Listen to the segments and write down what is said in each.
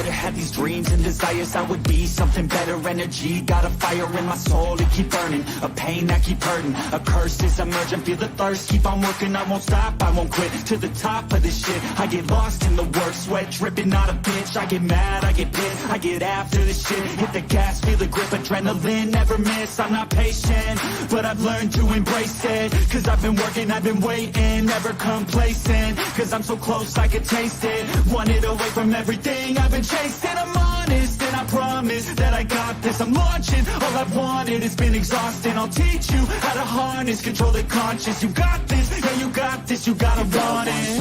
better. Had these dreams and desires, I would be something better. Energy, got a fire in my soul to keep burning. A pain that keep hurting, a curse is emerging. Feel the thirst, keep on working, I won't stop, I won't quit. To the top of this shit, I get lost in the work. Sweat dripping, not a bitch. I get mad, I get pissed, I get after this shit. Hit the gas, feel the grip, adrenaline, never miss. I'm not patient, but I've learned to embrace it. Cause I've been working, I've been waiting, never complacent. Cause I'm so close, I can taste it. Wanted away from everything I've been chasing. I'm honest, and I promise that I got this. I'm launching, all I've wanted has been exhausting. I'll teach you how to harness, control the conscious. You got this, yeah you got this, you gotta want it.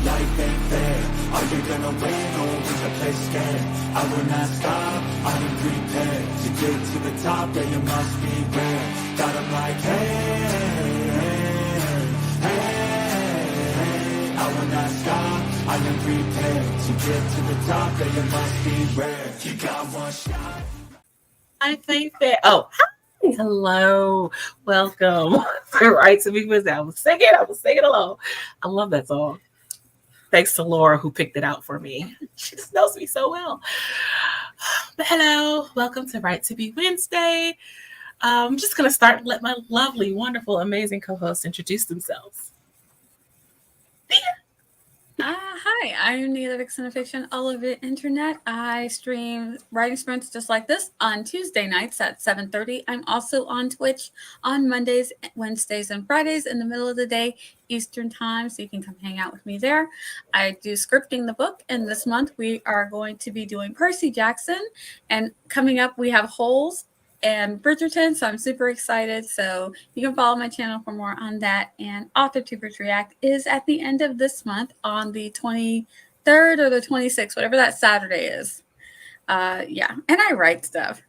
Life ain't fair, are you gonna win or will you play scared? I will not stop, I'm prepared to get to the top, yeah you must be rare. Got 'em like hey, I will not stop, I am prepared to get to the top, yeah you must be rare. You got one shot. I think that, oh, hi, hello, welcome to Right to Be Wednesday. I was singing along. I love that song. Thanks to Laura who picked it out for me. She just knows me so well. But hello, welcome to Right to Be Wednesday. I'm just going to start and let my lovely, wonderful, amazing co-hosts introduce themselves. Hi, I'm Neither Vixen of Fiction, all over the internet. I stream writing sprints just like this on Tuesday nights at 7:30. I'm also on Twitch on Mondays, Wednesdays, and Fridays in the middle of the day, Eastern time, so you can come hang out with me there. I do scripting the book, and this month we are going to be doing Percy Jackson, and coming up we have Holes and Bridgerton, so I'm super excited. So you can follow my channel for more on that. And AuthorTubers React is at the end of this month on the 23rd or the 26th, whatever that Saturday is. Yeah, and I write stuff.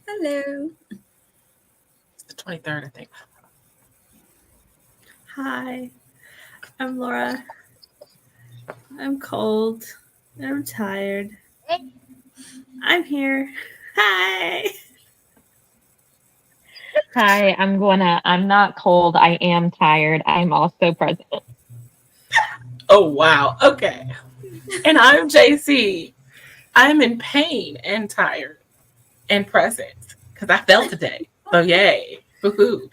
Hello. It's the 23rd, I think. Hi, I'm Laura. I'm cold. I'm tired. I'm here. Hi. Hi, I'm Gwynna. I'm not cold. I am tired. I'm also present. Oh, wow. Okay. And I'm JC. I'm in pain and tired and present because I fell today. So yay. Woohoo.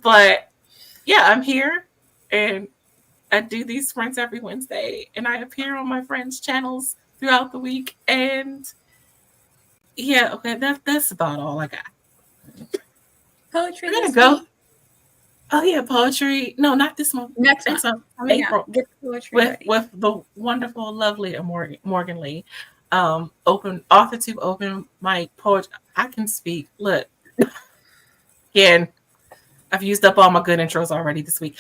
But yeah, I'm here and I do these sprints every Wednesday and I appear on my friends' channels throughout the week. And yeah, okay, that's about all I got. Poetry. We're gonna go. Oh yeah, poetry. No, not this month. Next month. April. Get poetry with the wonderful, lovely Morgan Lee. Open AuthorTube open mic poetry. I can speak. Look, again, I've used up all my good intros already this week.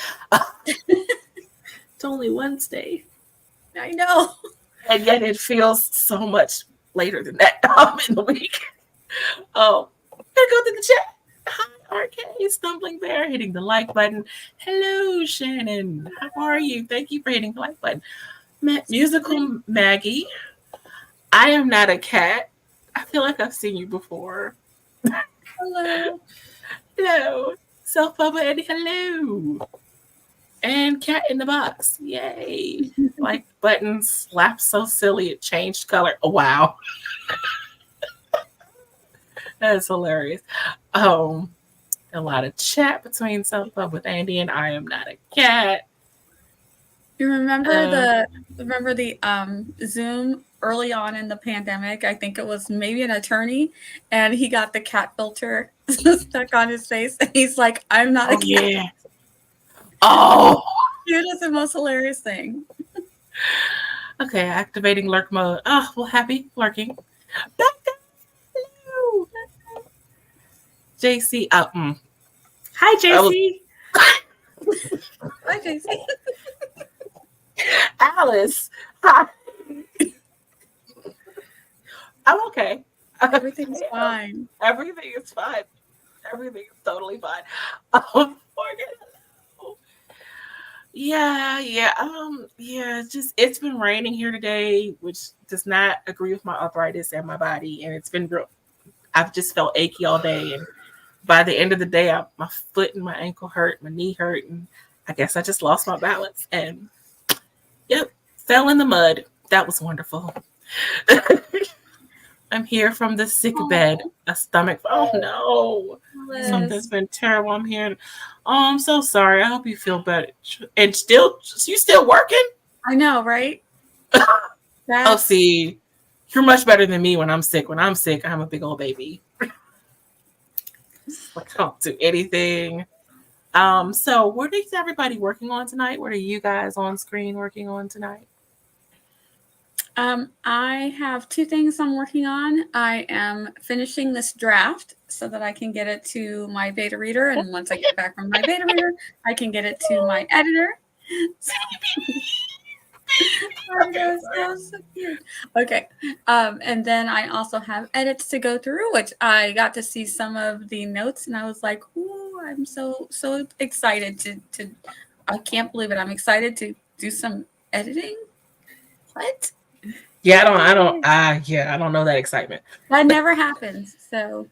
It's only Wednesday. I know. And yet it feels so much later than that in the week. Oh, I'm gonna go to the chat. Hi, RK, Stumbling Bear, hitting the like button. Hello, Shannon. How are you? Thank you for hitting the like button. Musical Maggie. I am not a cat. I feel like I've seen you before. Hello. Hello. Self-Bubba Eddie, hello. And Cat in the Box. Yay. Like buttons, laugh so silly it changed color. Oh, wow. That's hilarious. A lot of chat between Self-Bubba with Andy and I am not a cat. You remember the Zoom early on in the pandemic? I think it was maybe an attorney, and he got the cat filter stuck on his face, and he's like, "I'm not a cat." Yeah. Oh, Dude, that's the most hilarious thing. Okay, activating lurk mode. Oh, well, happy lurking. Hello. JC. Hi, JC. Hi, JC. Alice. Hi. I'm okay. Everything's fine. Everything is fine. Everything is totally fine. Morgan, hello. Yeah. It's been raining here today, which does not agree with my arthritis and my body, and it's been real. I've just felt achy all day, and by the end of the day, my foot and my ankle hurt, my knee hurt, and I guess I just lost my balance and fell in the mud. That was wonderful. I'm here from the sick bed. A stomach. Oh no. Something's been terrible. I'm here. Oh, I'm so sorry. I hope you feel better. And you still working? I know, right? Oh, see, you're much better than me when I'm sick. When I'm sick, I'm a big old baby. I don't do anything. So what is everybody working on tonight? What are you guys on screen working on tonight? I have two things I'm working on. I am finishing this draft so that I can get it to my beta reader. And once I get back from my beta reader, I can get it to my editor. So cute. Okay. And then I also have edits to go through, which I got to see some of the notes and I was like, ooh, I'm so excited to I can't believe it. I'm excited to do some editing. What? Yeah, I don't know that excitement. That never happens. So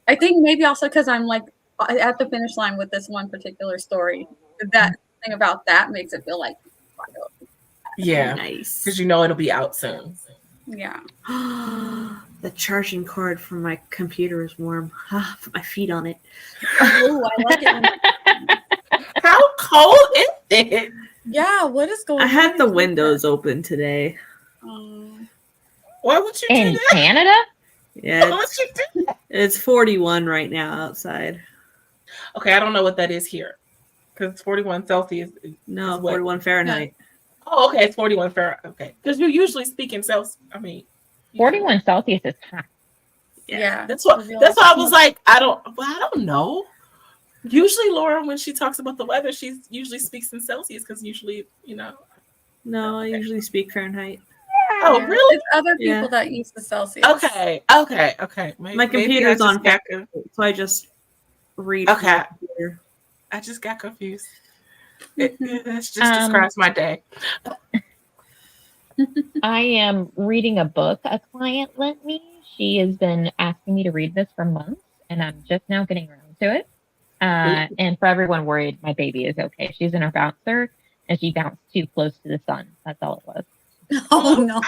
I think maybe also because I'm like at the finish line with this one particular story. That thing about that makes it feel like yeah, Nice. because you know it'll be out soon. Yeah. The charging cord for my computer is warm. Put my feet on it. Oh, I like it. How cold is it? Yeah, what is going on? I had the windows open today. Why would you do In that? Canada? Yeah, Why would you do that? it's 41 right now outside. Okay, I don't know what that is here. Because it's 41 Celsius. No, is what? 41 Fahrenheit. Oh, okay, it's 41 Fahrenheit. Okay. Because you usually speak in Celsius. I mean, 41 Celsius is hot. Yeah. That's why I was like, I don't know. Usually Laura, when she talks about the weather, she usually speaks in Celsius because usually, No, I usually speak Fahrenheit. Oh, Yeah. really? It's other people Yeah. that use the Celsius. Okay. My computer's on Fahrenheit, so I just read. from Okay. my computer. I just got confused. It just describes my day. I am reading a book a client lent me. She has been asking me to read this for months, and I'm just now getting around to it. And for everyone worried, my baby is okay. She's in her bouncer, and she bounced too close to the sun. That's all it was. Oh no.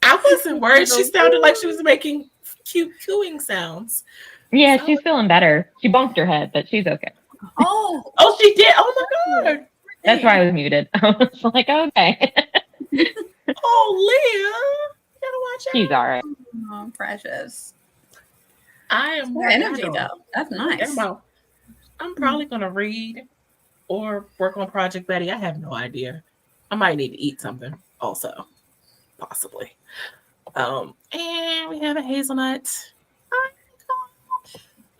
I wasn't worried. She sounded like she was making cute cooing sounds. Yeah, she's feeling better. She bumped her head, but she's okay. Oh, She did? Oh my God. That's why I was muted. I was like, okay. Oh, Leah. You gotta watch out. She's all right. oh, precious. I am More energy though. That's nice. I'm probably gonna read or work on Project Betty. I have no idea. I might need to eat something also, possibly. And we have a hazelnut.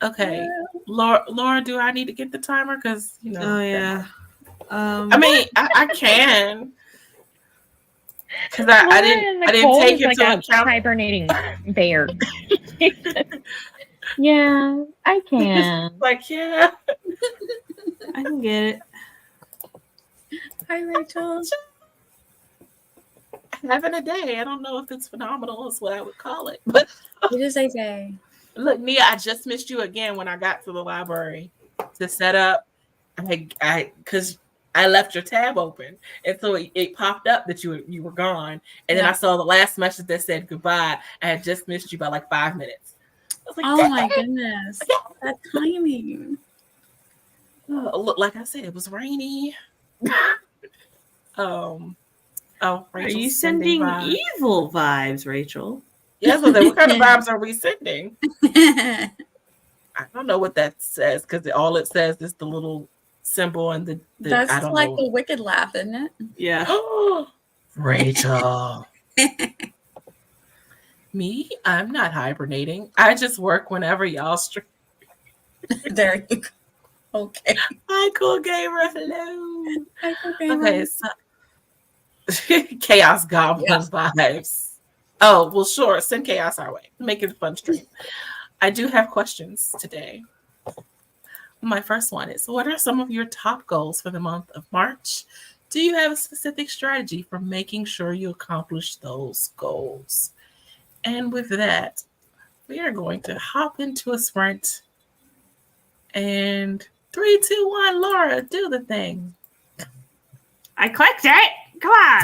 Okay, Laura, do I need to get the timer? Because Oh yeah. I mean, I can. Because I didn't take it like to a account. hibernating bear. Yeah, I can. Like, yeah. I can get it. Hi, Rachel. Having a day. I don't know if it's phenomenal is what I would call it. But It is a day. look, Nia, I just missed you again when I got to the library to set up. Because I left your tab open, and so it popped up that you were gone, and then I saw the last message that said goodbye. I had just missed you by like 5 minutes. I was like, Oh my goodness. That timing. Look, like I said, it was rainy. Oh, Are Rachel's you sending vibes. evil vibes, Rachel? Yes, what kind of vibes are we sending? I don't know what that says because all it says is the little symbol and the That's I don't like know. the wicked laugh, isn't it? Yeah. Rachel. Me? I'm not hibernating. I just work whenever y'all stream. There you go. Okay. Hi, cool gamer. Hello. Hi, Cool Gamer. Okay, so Chaos Goblin vibes. Oh, well, sure. Send chaos our way. Make it a fun stream. I do have questions today. My first one is, what are some of your top goals for the month of March? Do you have a specific strategy for making sure you accomplish those goals? And with that, we are going to hop into a sprint. And 3, 2, 1, Laura, do the thing. I clicked it. Come on.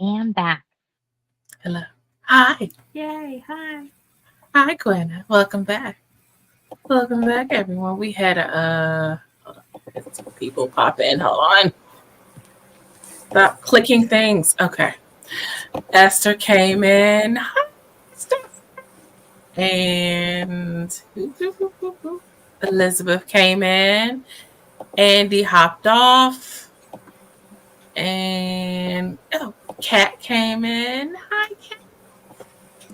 am back. Hello. Hi. Yay! Hi. Hi, Gwynna. Welcome back. Welcome back, everyone. We had some people pop in. Hold on. Stop clicking things. Okay. Esther came in. Hi, Esther. And Elizabeth came in. Andy hopped off. And Kat came in. Hi, Kat.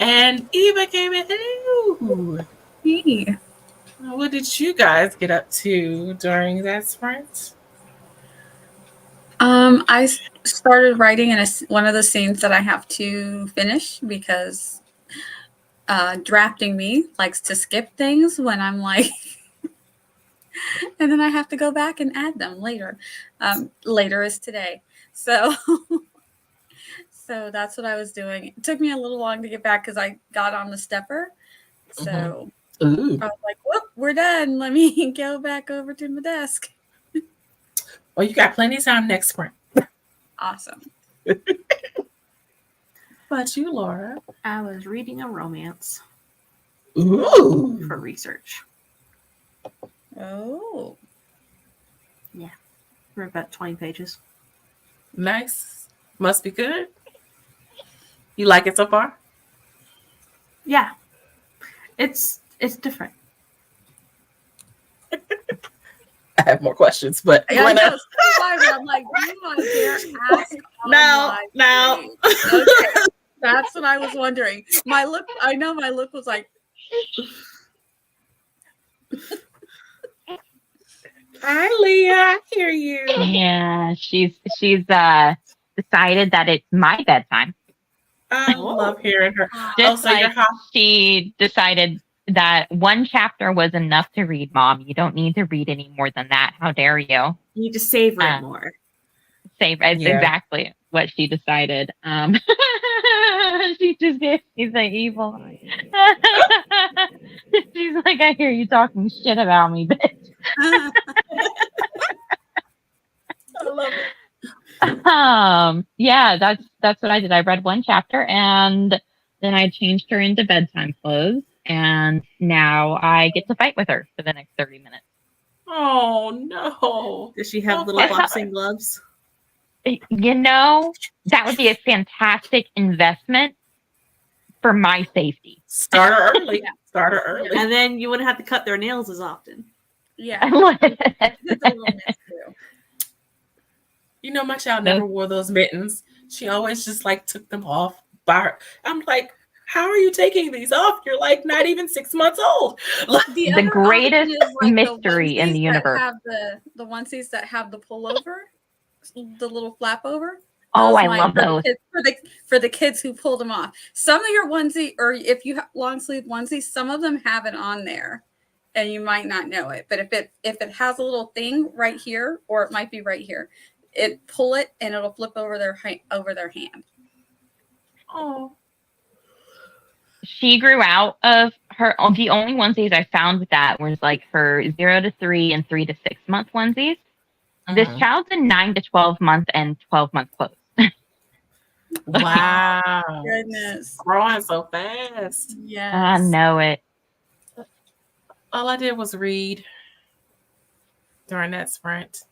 And Eva came in. Hello. Hey. What did you guys get up to during that sprint? I started writing in one of the scenes that I have to finish because drafting me likes to skip things when I'm like, and then I have to go back and add them later. Later is today. So, so that's what I was doing. It took me a little long to get back because I got on the stepper. So Ooh. I was like, whoop, we're done. Let me go back over to my desk. Well, you got plenty of time next sprint. Awesome. But you, Laura? I was reading a romance Ooh. for research. Oh. For about 20 pages. Nice. Must be good. You like it so far? Yeah. It's different. I have more questions, but I know, so I'm like, do you want to dare ask? No. Okay, that's what I was wondering. My look was like, Hi, Leah. I hear you. Yeah, she's decided that it's my bedtime. I love hearing her. Just so you're like she decided that one chapter was enough to read, Mom. You don't need to read any more than that. How dare you? You need to savor it more. Savor it's exactly what she decided. She's like evil. She's like, I hear you talking shit about me, bitch. I love it. Yeah, that's what I did. I read one chapter and then I changed her into bedtime clothes, and now I get to fight with her for the next 30 minutes. Oh no. Does she have little boxing gloves? You know, that would be a fantastic investment for my safety. Start her early. Start her early. And then you wouldn't have to cut their nails as often. yeah. It's a little mess too. You know, my child never wore those mittens. She always just like took them off by her. I'm like, how are you taking these off? You're like not even 6 months old. The greatest mystery in the universe. Have the onesies that have the pullover, the little flap over. Oh, I love those. For the kids who pull them off. Some of your onesie, or if you have long sleeve onesies, some of them have it on there, and you might not know it. But if it has a little thing right here, or it might be right here, pull it and it'll flip over their hand. Oh. She grew out of her. The only onesies I found with that was like her 0 to 3 and 3 to 6 month onesies. This child's in 9 to 12 month and 12-month clothes. Wow. Goodness. Growing so fast. Yes. I know it. All I did was read during that sprint.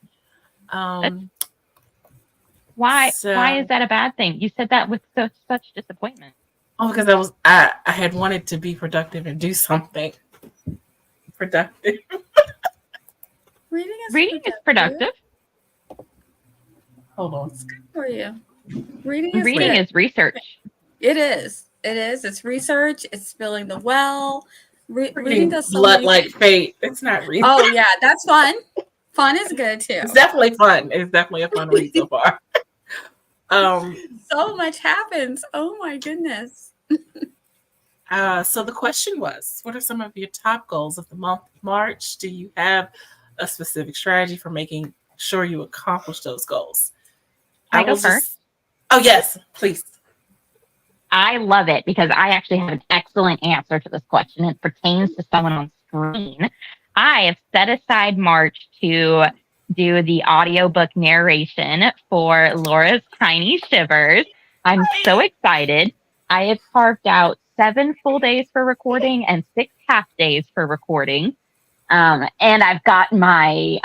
Why is that a bad thing? You said that with such disappointment. Oh, because I had wanted to be productive and do something productive. Reading is productive. Hold on. It's good for you. Reading is research. It is. It's research. It's spilling the well. Reading does so blood like fate. It's not reading. Oh yeah, that's fun. Fun is good too. It's definitely fun. It's definitely a fun read so far. So much happens. Oh my goodness. So the question was, what are some of your top goals of the month of March? Do you have a specific strategy for making sure you accomplish those goals? I go first? Oh, yes, please. I love it because I actually have an excellent answer to this question. It pertains to someone on screen. I have set aside March to do the audiobook narration for Laura's Tiny Shivers. I'm so excited. I have carved out 7 full days for recording and 6 half days for recording. And I've got my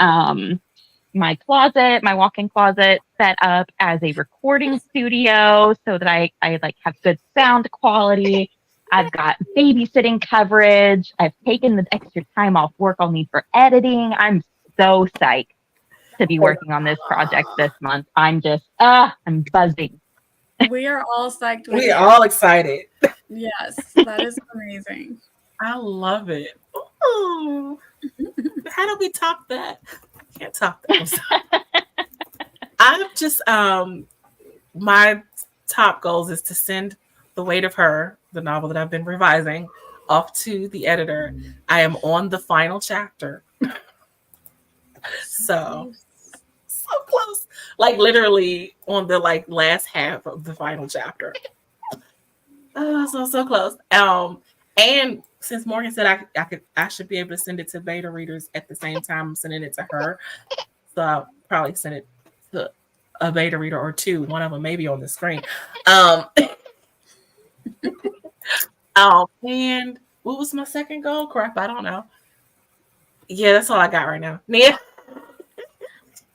my closet, my walk-in closet set up as a recording studio so that I like have good sound quality. I've got babysitting coverage. I've taken the extra time off work I'll need for editing. I'm so psyched to be working on this project this month. I'm just, I'm buzzing. We are all psyched with We're you. all excited. Yes, that is amazing. I love it. Ooh. How do we top that? Can't top that. I'm sorry. I'm just my top goals is to send The Weight of Her, the novel that I've been revising, off to the editor. I am on the final chapter. So close. Like literally on the like last half of the final chapter. Oh, so close. And since Morgan said I should be able to send it to beta readers at the same time I'm sending it to her. So I'll probably send it to a beta reader or two, one of them maybe on the screen. And what was my second goal? Crap, I don't know. Yeah, that's all I got right now. Nia?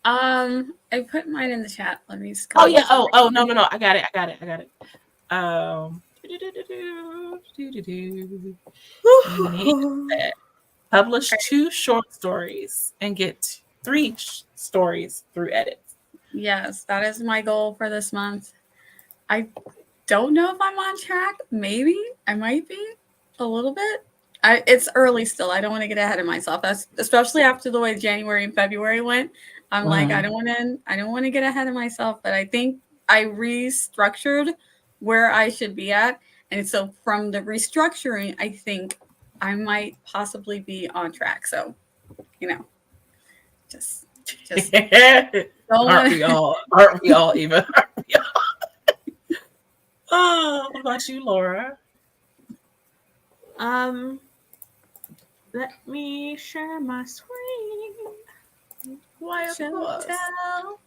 I put mine in the chat. Let me just Oh yeah. Oh no. I got it. Publish 2 short stories and get 3 stories through edits. Yes, that is my goal for this month. I don't know if I'm on track. Maybe I might be a little bit. It's early still. I don't want to get ahead of myself. That's especially after the way January and February went. I'm like, I don't want to get ahead of myself. But I think I restructured where I should be at, and so from the restructuring, I think I might possibly be on track. So, just aren't we all, Eva? Aren't we all? Oh, what about you, Laura? Let me share my screen. Why of show course. tell.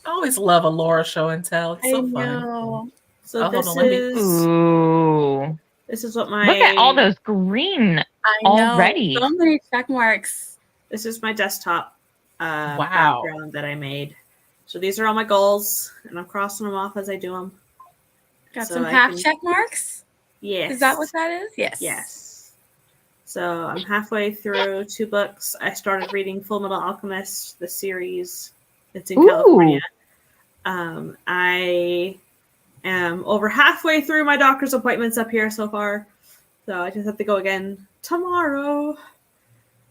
I always love a Laura show and tell. It's so I fun. know. So Oh, hold this on, let me- is Ooh. this is what my Look at all those green I know. already. So many check marks. this is my desktop Wow. background that I made. So these are all my goals, and I'm crossing them off as I do them. Got So some I half can- check marks. Yes. Is that what that is? Yes. Yes. So I'm halfway through 2 books. I started reading Full Metal Alchemist, the series. It's in Ooh. California. I am over halfway through my doctor's appointments up here so far. So I just have to go again tomorrow.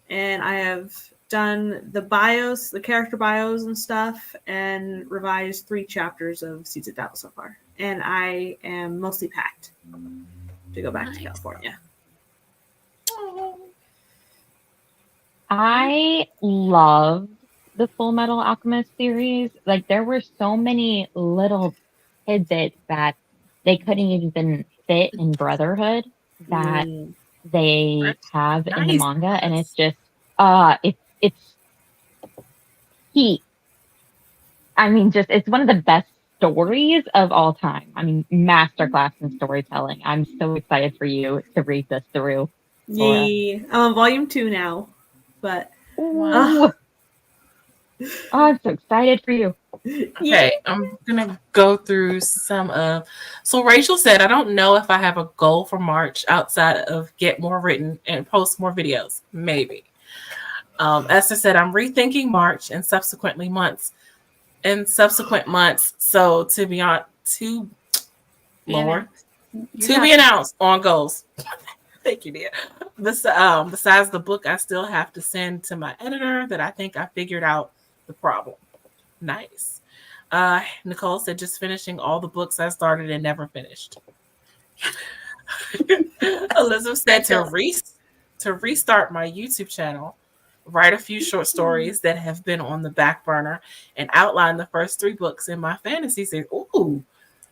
And I have done the bios, the character bios and stuff, and revised 3 chapters of Seeds of Doubt so far. And I am mostly packed to go back to California. I loved the Full Metal Alchemist series. Like, there were so many little tidbits that they couldn't even fit in Brotherhood that they have in the Nice. manga, and it's just it's heat. I mean, just it's one of the best stories of all time. I mean, masterclass in storytelling. I'm so excited for you to read this through. Yeah, I'm on volume 2 now, but Ooh. Oh, I'm so excited for you. Okay, I'm gonna go through some of. So Rachel said, I don't know if I have a goal for March outside of get more written and post more videos. Maybe. Esther said, I'm rethinking March and subsequent months. So to be on to Lord, to be announced on goals. Thank you, dear. Besides the book, I still have to send to my editor that I think I figured out the problem. Nice. Nicole said, just finishing all the books I started and never finished. Elizabeth said, to restart my YouTube channel, write a few short stories that have been on the back burner, and outline the first 3 books in my fantasy series. Ooh,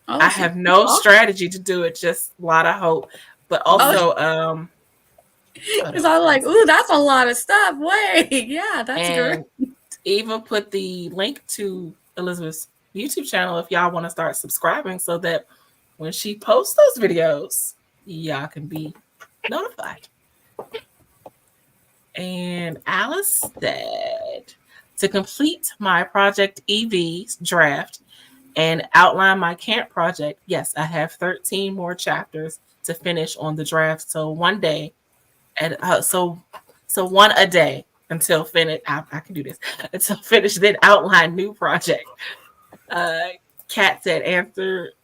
I have no strategy to do it, just a lot of hope. But also, because I was like, ooh, that's a lot of stuff. Wait, yeah, that's great. Eva put the link to Elizabeth's YouTube channel if y'all want to start subscribing so that when she posts those videos, y'all can be notified. And Alice said, to complete my Project EV's draft and outline my camp project, yes, I have 13 more chapters to finish on the draft. So one day, and so one a day until finish. I can do this until finish. Then outline new project. Kat said,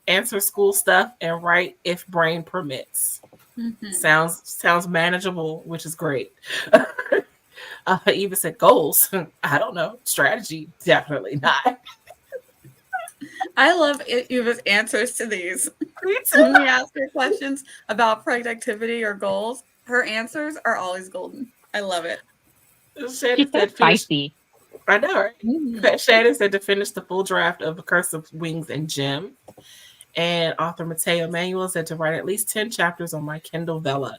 answer school stuff and write if brain permits. Mhm. Sounds manageable, which is great. Eva said goals. I don't know. Strategy, definitely not. I love Eva's answers to these. When we ask her questions about productivity or goals, her answers are always golden. I love it. She's Shannon so said finish. spicy. I know, right? Shannon said to finish the full draft of A Curse of Wings and Gem. And author Mateo Manuel said to write at least 10 chapters on my Kindle Vella.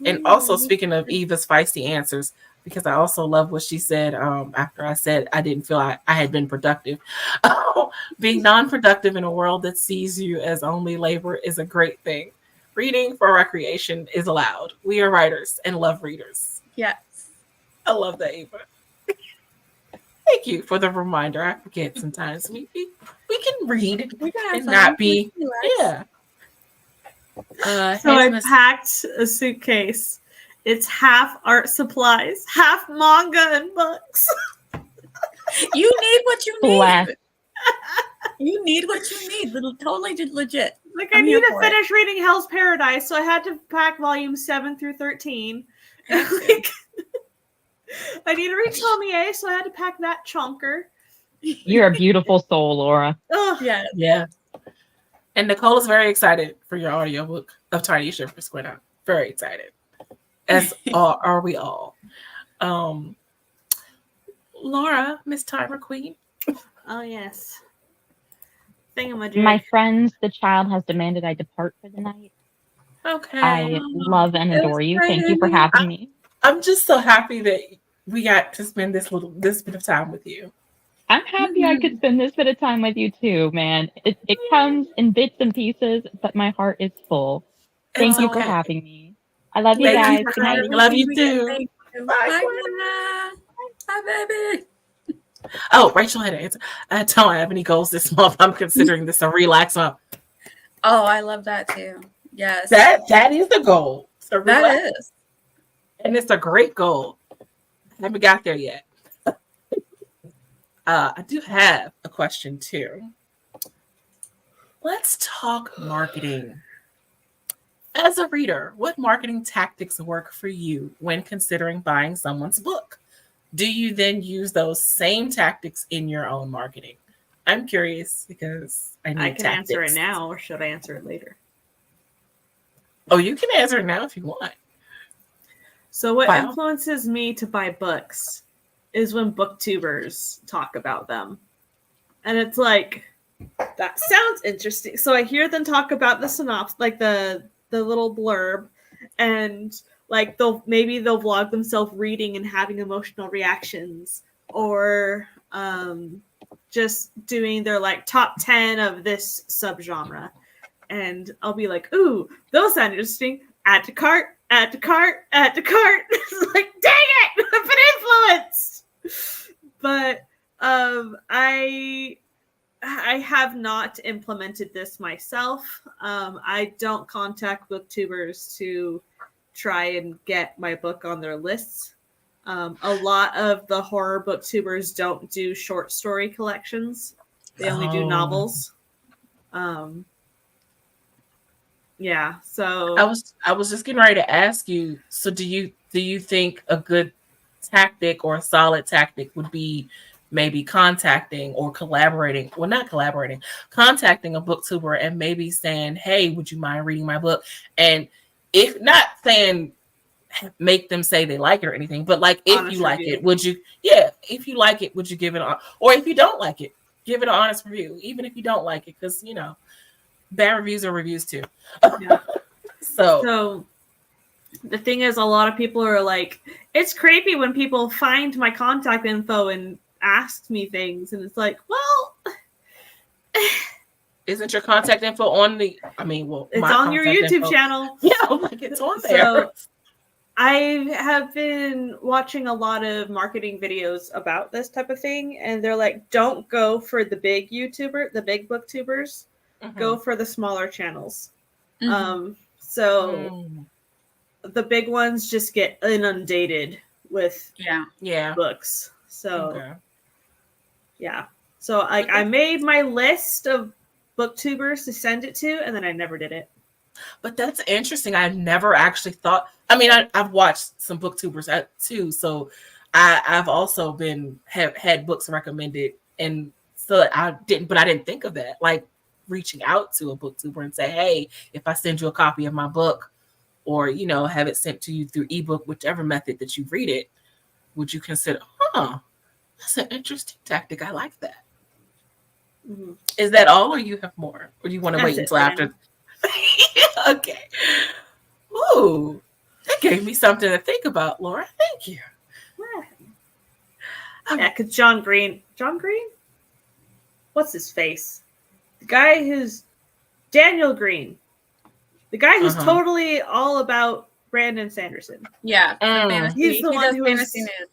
And also, speaking of Eva's feisty answers, because I also love what she said after I said I didn't feel I had been productive. Being non-productive in a world that sees you as only labor is a great thing. Reading for recreation is allowed. We are writers and love readers. Yes. I love that, Eva. Thank you for the reminder. I forget sometimes. We can read We can have and fun. not be, We can relax. yeah. So I packed a suitcase. It's half art supplies, half manga and books. You need what you Bless. need. You need what you need. Totally legit. Like I'm I need here to for it. finish reading Hell's Paradise, so I had to pack volumes 7 through 13. Like, I need to read Chaumier, so I had to pack that chunker. You're a beautiful soul, Laura. Ugh. Yeah. Yeah. And Nicole is very excited for your audiobook of Tiny Shivers, Gwynna. Very excited. As are we all. Laura, Miss Timer Queen. Oh yes. Thingamajig. My friends, the child has demanded I depart for the night. Okay. I love and It was adore you. Thank you for great. having me. I'm just so happy that we got to spend this bit of time with you. I'm happy I could spend this bit of time with you too, man. It comes in bits and pieces, but my heart is full. Thank It's you for okay. having me. I love you Thank guys. you for Good night. coming. Love you We get too. thank you. Bye, Bye, Gwynna. Gwynna. Bye, baby. Oh, Rachel had an answer. I don't have any goals this month. I'm considering this a relax month. Oh, I love that too. Yes. That is the goal. So relax. That is. And it's a great goal. I haven't got there yet. I do have a question too. Let's talk marketing. As a reader, what marketing tactics work for you when considering buying someone's book? Do you then use those same tactics in your own marketing? I'm curious because I need I can tactics. answer it now, or should I answer it later? Oh, you can answer it now if you want. So what Wow. influences me to buy books is when booktubers talk about them. And it's like, that sounds interesting. So I hear them talk about the synopsis, like the little blurb, and like they'll vlog themselves reading and having emotional reactions, or just doing their like top 10 of this subgenre. And I'll be like, ooh, those sound interesting. Add to cart, add to cart, add to cart. It's like, dang it, I've been influenced. But I have not implemented this myself. I don't contact booktubers to try and get my book on their lists. A lot of the horror booktubers don't do short story collections. They only do novels. Yeah, so I was just getting ready to ask you. So do you think a good tactic or a solid tactic would be maybe contacting or collaborating? Well, not collaborating, contacting a booktuber and maybe saying, "Hey, would you mind reading my book?" And if not saying make them say they like it or anything, but like if Honest you like review. it, would you? Yeah, if you like it, would you give it on? Or if you don't like it, give it an honest review, even if you don't like it, because bad reviews are reviews too. Yeah. So the thing is, a lot of people are like, it's creepy when people find my contact info and ask me things, and it's like, well, Isn't your contact info on the? I mean, well, It's my on your contact YouTube info- channel. Yeah, I'm like it's on there. So I have been watching a lot of marketing videos about this type of thing, and they're like, don't go for the big the big booktubers. Go for the smaller channels. So Mm. the big ones just get inundated with Yeah. books. So Okay. yeah. So like I made my list of booktubers to send it to, and then I never did it. But that's interesting. I never actually thought. I mean, I've watched some booktubers too, so I've also had books recommended, and so I didn't think of that. Like reaching out to a booktuber and say, hey, if I send you a copy of my book, or have it sent to you through ebook, whichever method that you read it, would you consider? That's an interesting tactic. I like that. Mm-hmm. Is that all, or you have more, or do you want to wait until after? Okay. Ooh, that gave me something to think about, Laura. Thank you. Yeah, because John Green? What's his face? The guy who's Daniel Green. The guy who's totally all about Brandon Sanderson. Yeah. He's the one who fantasy news.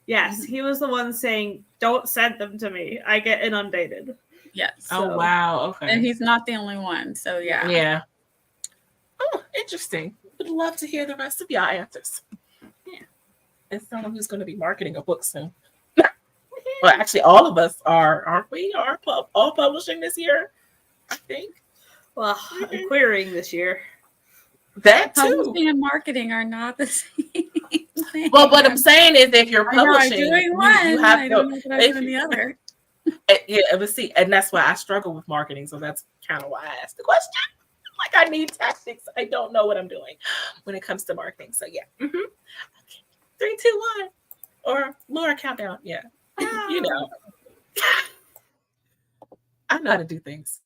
Yes, he was the one saying, don't send them to me. I get inundated. Yes. Oh, wow. Okay. And he's not the only one. So, yeah. Yeah. Oh, interesting. Would love to hear the rest of y'all answers. Yeah. And someone who's going to be marketing a book soon. Well, actually, all of us aren't we? Are all publishing this year, I think. Well, I'm querying this year. That too. Publishing and marketing are not the same thing. Well, what I'm saying is, if you're publishing, I'm doing one. you have I to. don't know what I'm doing the other. Yeah, but see, and that's why I struggle with marketing. So that's kind of why I asked the question. Like, I need tactics. I don't know what I'm doing when it comes to marketing. So yeah. Okay. 3, 2, 1, or Laura countdown. Yeah, you know, I know how to do things.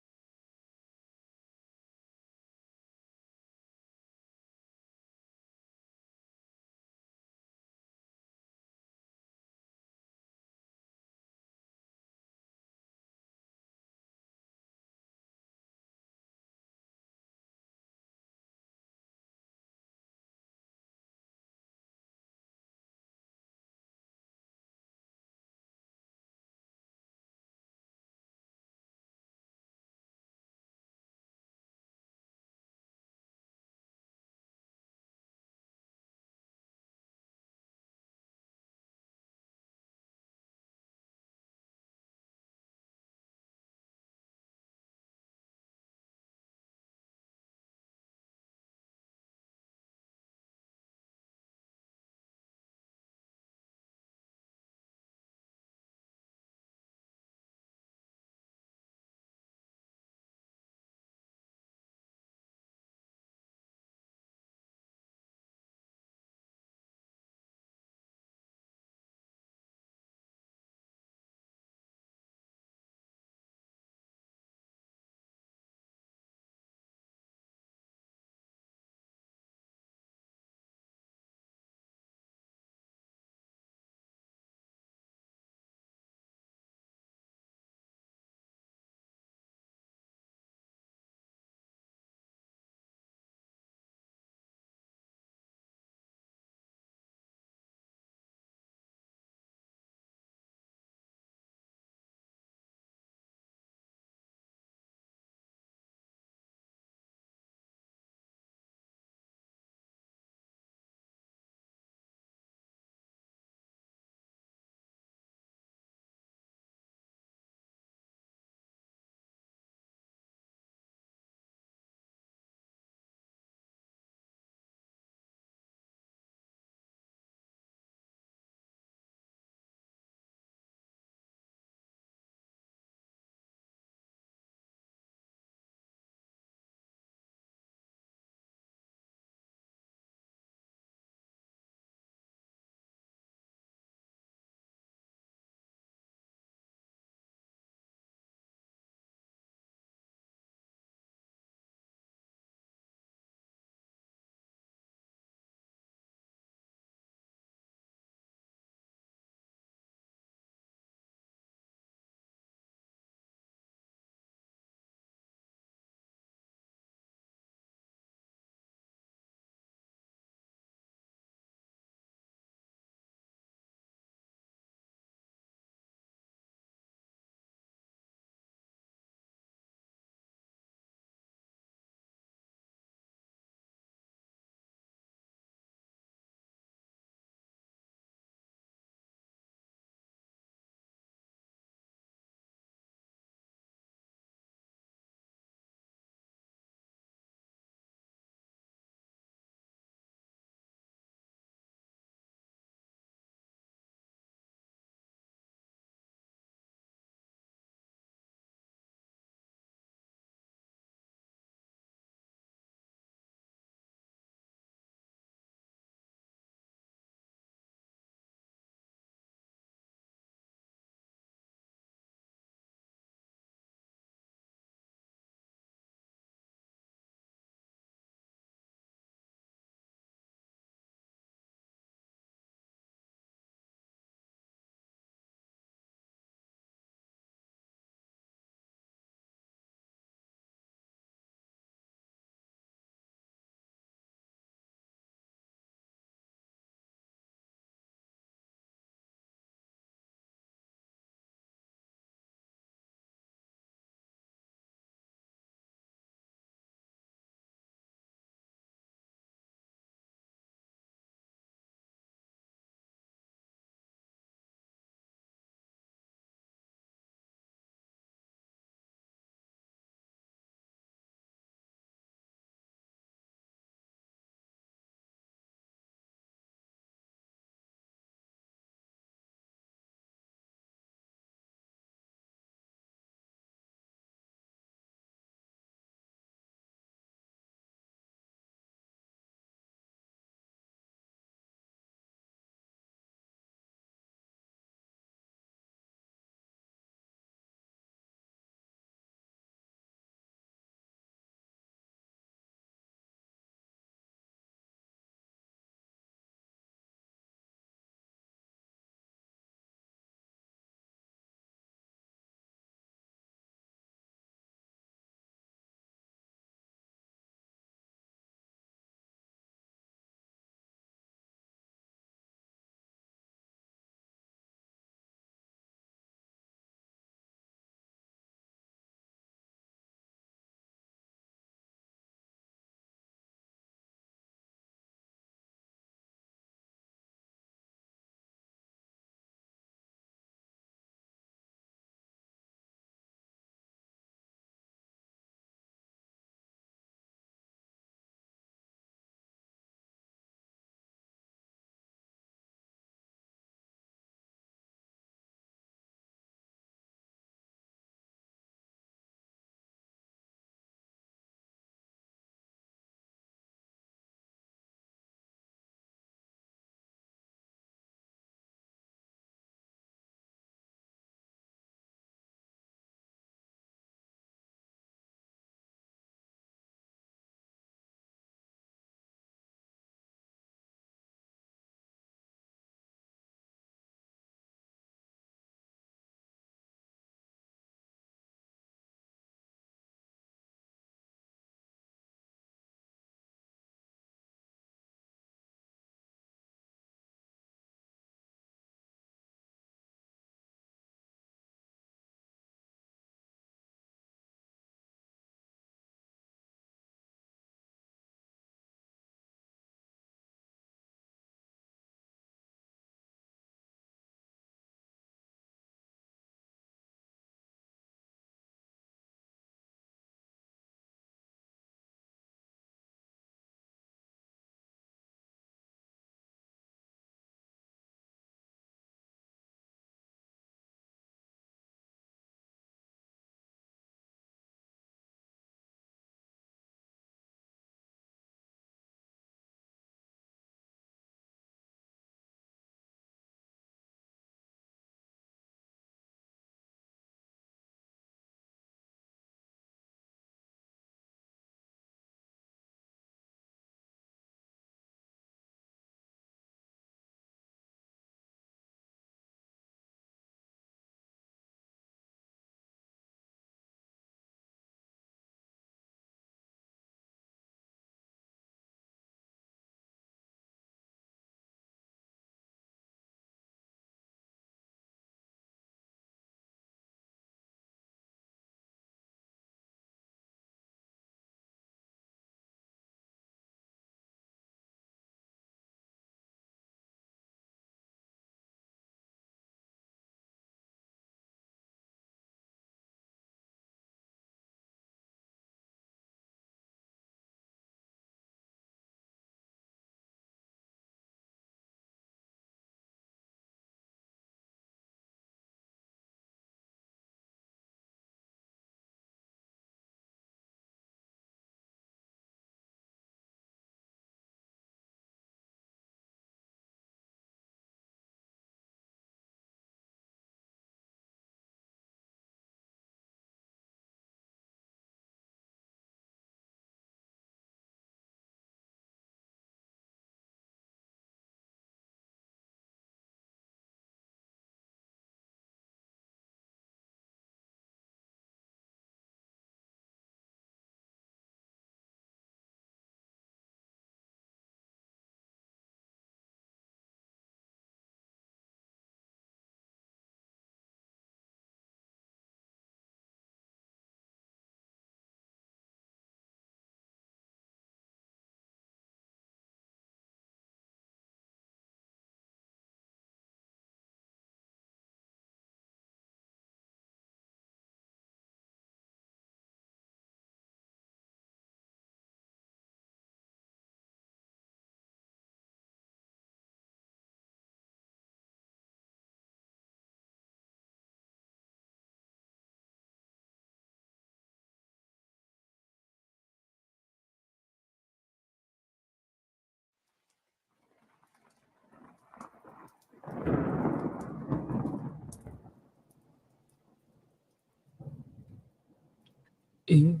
Ooh.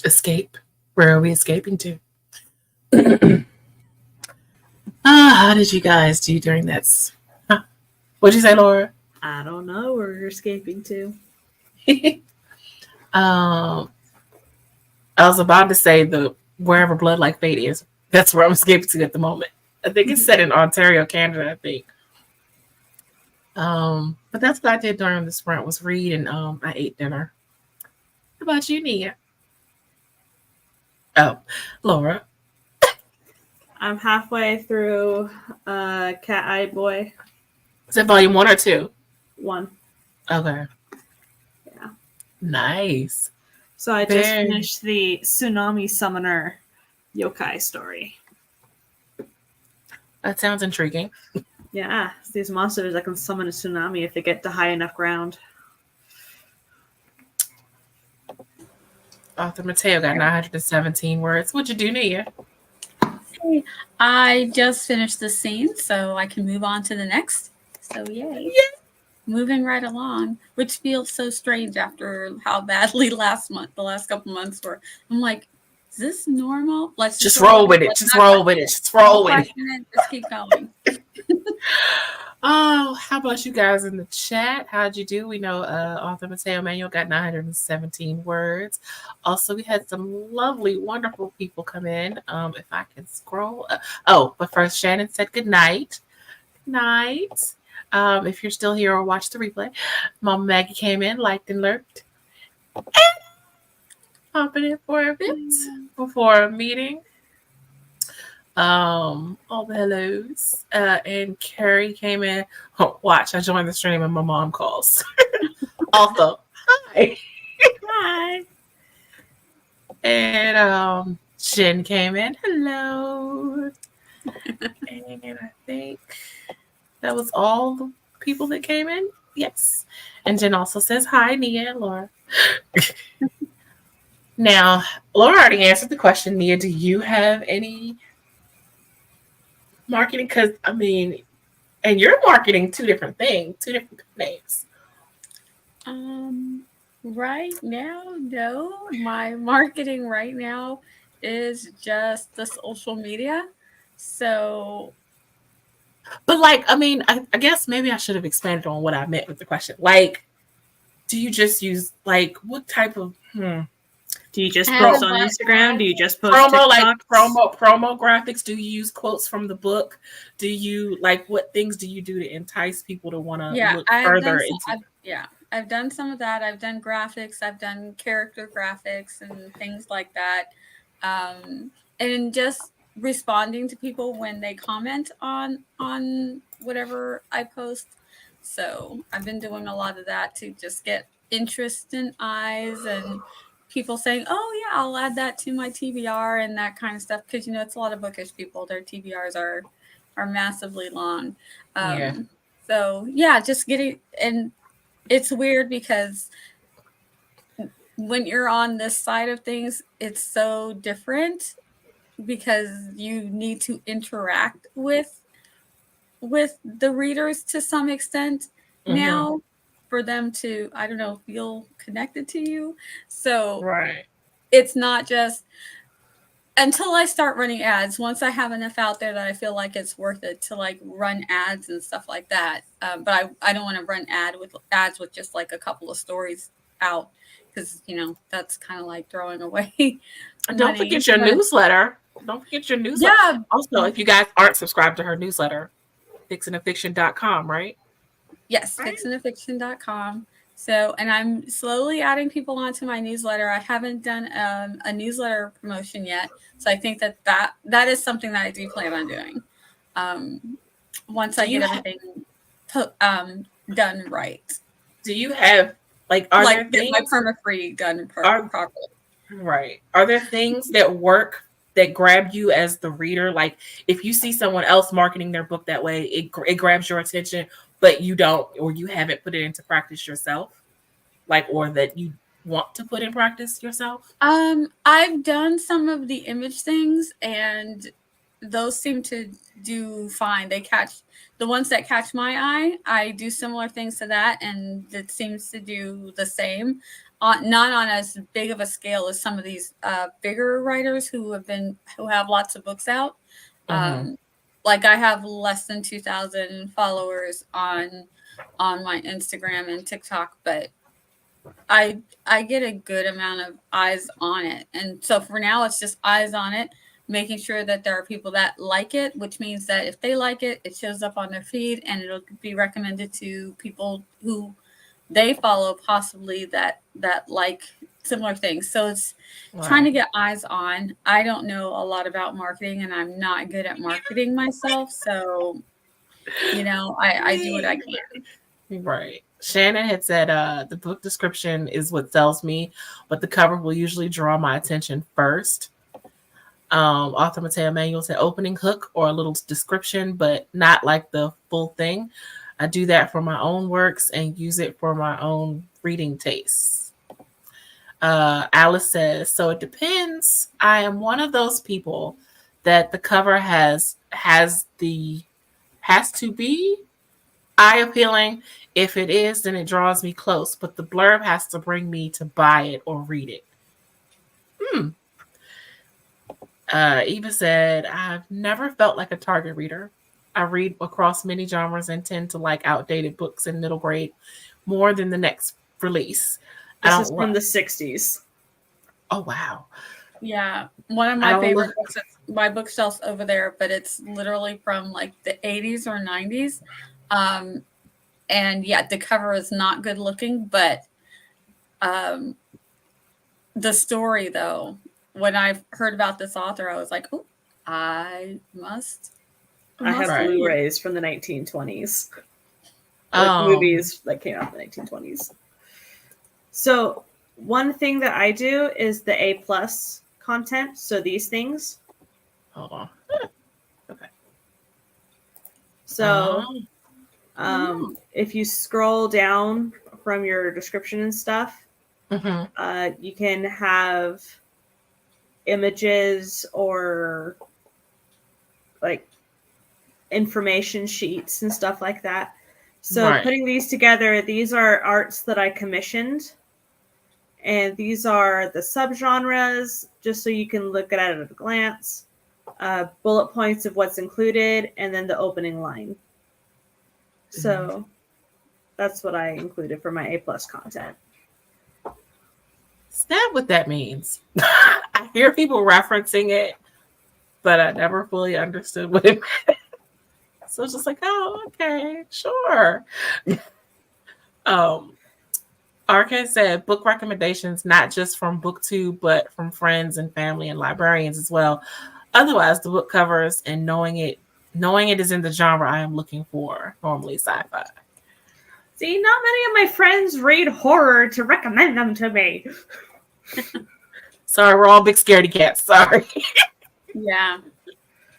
Escape. Where are we escaping to? How did you guys do during that? What'd you say, Laura? I don't know where you're escaping to. I was about to say the wherever blood like fate is. That's where I'm escaping to at the moment. I think it's set in Ontario, Canada, I think. But that's what I did during the sprint was read and I ate dinner. How about you, Nia? Oh, Laura. I'm halfway through Cat-Eyed Boy Is that volume 1 or 2? 1. Okay. Yeah. Nice. So I just finished the Tsunami Summoner yokai story. That sounds intriguing. Yeah, these monsters that can summon a tsunami if they get to high enough ground. Author Mateo got 917 words. What'd you do, Nia? I just finished the scene, so I can move on to the next. So yay. Moving right along, which feels so strange after how badly the last couple months were. I'm like, is this normal? Let's just roll with it. Just roll with it. Just roll with it. Just keep going. Oh, how about you guys in the chat? How'd you do? We know author Mateo Manuel got 917 words. Also, we had some lovely, wonderful people come in. If I can scroll. But first, Shannon said good night. Good night. If you're still here or watch the replay, Mama Maggie came in, liked and lurked. Popping in for a bit before a meeting. All the hellos. And Carrie came in. Oh, watch, I joined the stream and my mom calls. Also, hi. Hi. And Jen came in. Hello. And I think that was all the people that came in. Yes. And Jen also says hi, Nia and Laura. Now, Laura already answered the question. Nia, do you have any marketing? Because, I mean, and you're marketing two different things, two different names. Right now, no. My marketing right now is just the social media. So, but like, I mean, I guess maybe I should have expanded on what I meant with the question. Like, do you just use like what type of? Do you just post on Instagram? Do you just post promo, TikToks? like promo graphics? Do you use quotes from the book? Do you like what things do you do to entice people to want to look further into? I've done some of that. I've done graphics. I've done character graphics and things like that. And just responding to people when they comment on whatever I post. So I've been doing a lot of that to just get interest in eyes and people saying, oh yeah, I'll add that to my TBR and that kind of stuff. Because, you know, it's a lot of bookish people. Their TBRs are massively long. So yeah, just getting, and it's weird because when you're on this side of things, it's so different because you need to interact with the readers to some extent now for them to, I don't know, feel connected to you. So it's not just until I start running ads. Once I have enough out there that I feel like it's worth it to like run ads and stuff like that. But I don't want to run ads with just like a couple of stories out because, you know, that's kind of like throwing away. Don't forget your newsletter. Don't forget your newsletter. Yeah. Also, if you guys aren't subscribed to her newsletter, fixintofiction.com, right? Yes, fixintofiction.com. So, and I'm slowly adding people onto my newsletter. I haven't done a newsletter promotion yet. So I think that is something that I do plan on doing. Once I get everything done right. Do you have are there things my perma-free done properly? Right. Are there things that work that grab you as the reader? Like if you see someone else marketing their book that way, it grabs your attention, but you don't, or you haven't put it into practice yourself, or that you want to put in practice yourself? I've done some of the image things and those seem to do fine. They catch the ones that catch my eye. I do similar things to that and it seems to do the same. not on as big of a scale as some of these bigger writers who have lots of books out. Like I have less than 2,000 followers on my Instagram and TikTok, but I get a good amount of eyes on it. And so for now, it's just eyes on it, making sure that there are people that like it, which means that if they like it, it shows up on their feed and it'll be recommended to people who they follow, possibly that like similar things. So it's trying to get eyes on. I don't know a lot about marketing and I'm not good at marketing myself. So, I do what I can. Right. Shannon had said the book description is what sells me, but the cover will usually draw my attention first. Author Mateo Manuel said opening hook or a little description, but not like the full thing. I do that for my own works and use it for my own reading tastes. Alice says, so it depends. I am one of those people that the cover has to be eye appealing. If it is, then it draws me close, but the blurb has to bring me to buy it or read it. Eva said, I've never felt like a target reader. I read across many genres and tend to like outdated books in middle grade more than the next This release. is from the 60s. Oh, wow. Yeah. One of my favorite books is my bookshelf's over there, but it's literally from like the 80s or 90s. And yeah, the cover is not good looking, but the story, though, when I heard about this author, I was like, oh, I have Blu-rays from the 1920s. Like movies that came out in the 1920s. So one thing that I do is the A+ content. So these things. Hold on. Okay. So if you scroll down from your description and stuff, you can have images or like information sheets and stuff like that. So putting these together, these are arts that I commissioned. And these are the subgenres, just so you can look at it at a glance. Bullet points of what's included, and then the opening line. So that's what I included for my A+ content. Is that what that means? I hear people referencing it, but I never fully understood what it meant. So it's just like, oh, okay, sure. RK said book recommendations, not just from BookTube, but from friends and family and librarians as well. Otherwise, the book covers and knowing it is in the genre I am looking for, normally sci-fi. See, not many of my friends read horror to recommend them to me. Sorry, we're all big scaredy cats. Sorry. Yeah.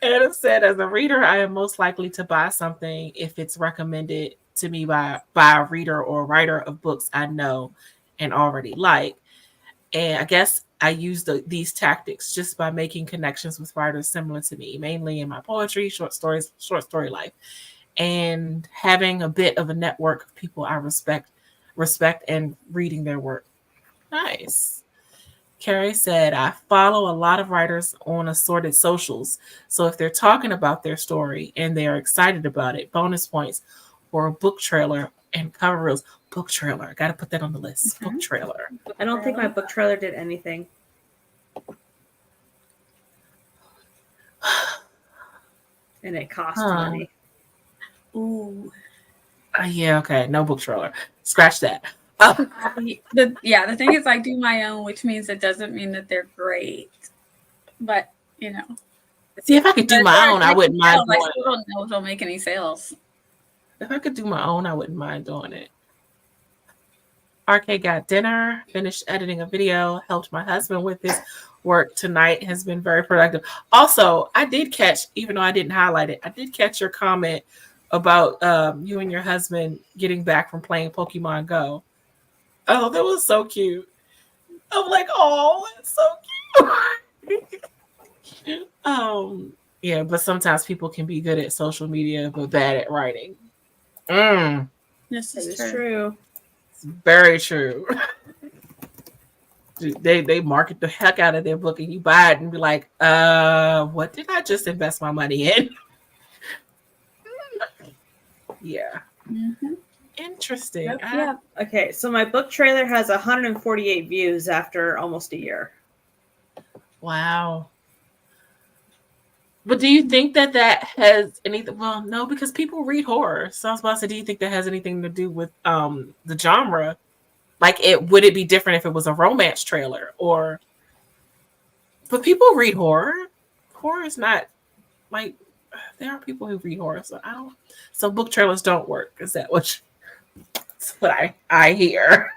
Adam said, as a reader, I am most likely to buy something if it's recommended to me by a reader or writer of books I know and already like. And I guess I use these tactics just by making connections with writers similar to me, mainly in my poetry, short story life, and having a bit of a network of people I respect and reading their work. Nice. Carrie said, I follow a lot of writers on assorted socials. So if they're talking about their story and they are excited about it, bonus points for a book trailer and cover reels. Book trailer. I got to put that on the list. Book trailer. I don't think my book trailer did anything. And it cost money. Ooh. Yeah, okay. No book trailer. Scratch that. The thing is, I do my own, which means it doesn't mean that they're great. But, See, if I could do my own, I wouldn't mind doing it. I still don't know if it'll make any sales. If I could do my own, I wouldn't mind doing it. RK got dinner, finished editing a video, helped my husband with his work tonight, has been very productive. Also, I did catch, even though I didn't highlight it, I did catch your comment about you and your husband getting back from playing Pokemon Go. Oh, that was so cute. I'm like, oh, it's so cute. Yeah, but sometimes people can be good at social media, but bad at writing. This is true. It's very true. They market the heck out of their book and you buy it and be like, what did I just invest my money in? Yeah. Mm-hmm. Interesting. Yep, yeah. Okay, so my book trailer has 148 views after almost a year. Wow. But do you think that has anything? Well, no, because people read horror. So I was about to say, do you think that has anything to do with the genre? Like, would it be different if it was a romance trailer or? But people read horror. Horror is not like there are people who read horror, so I don't. So book trailers don't work. Is that that's what I hear?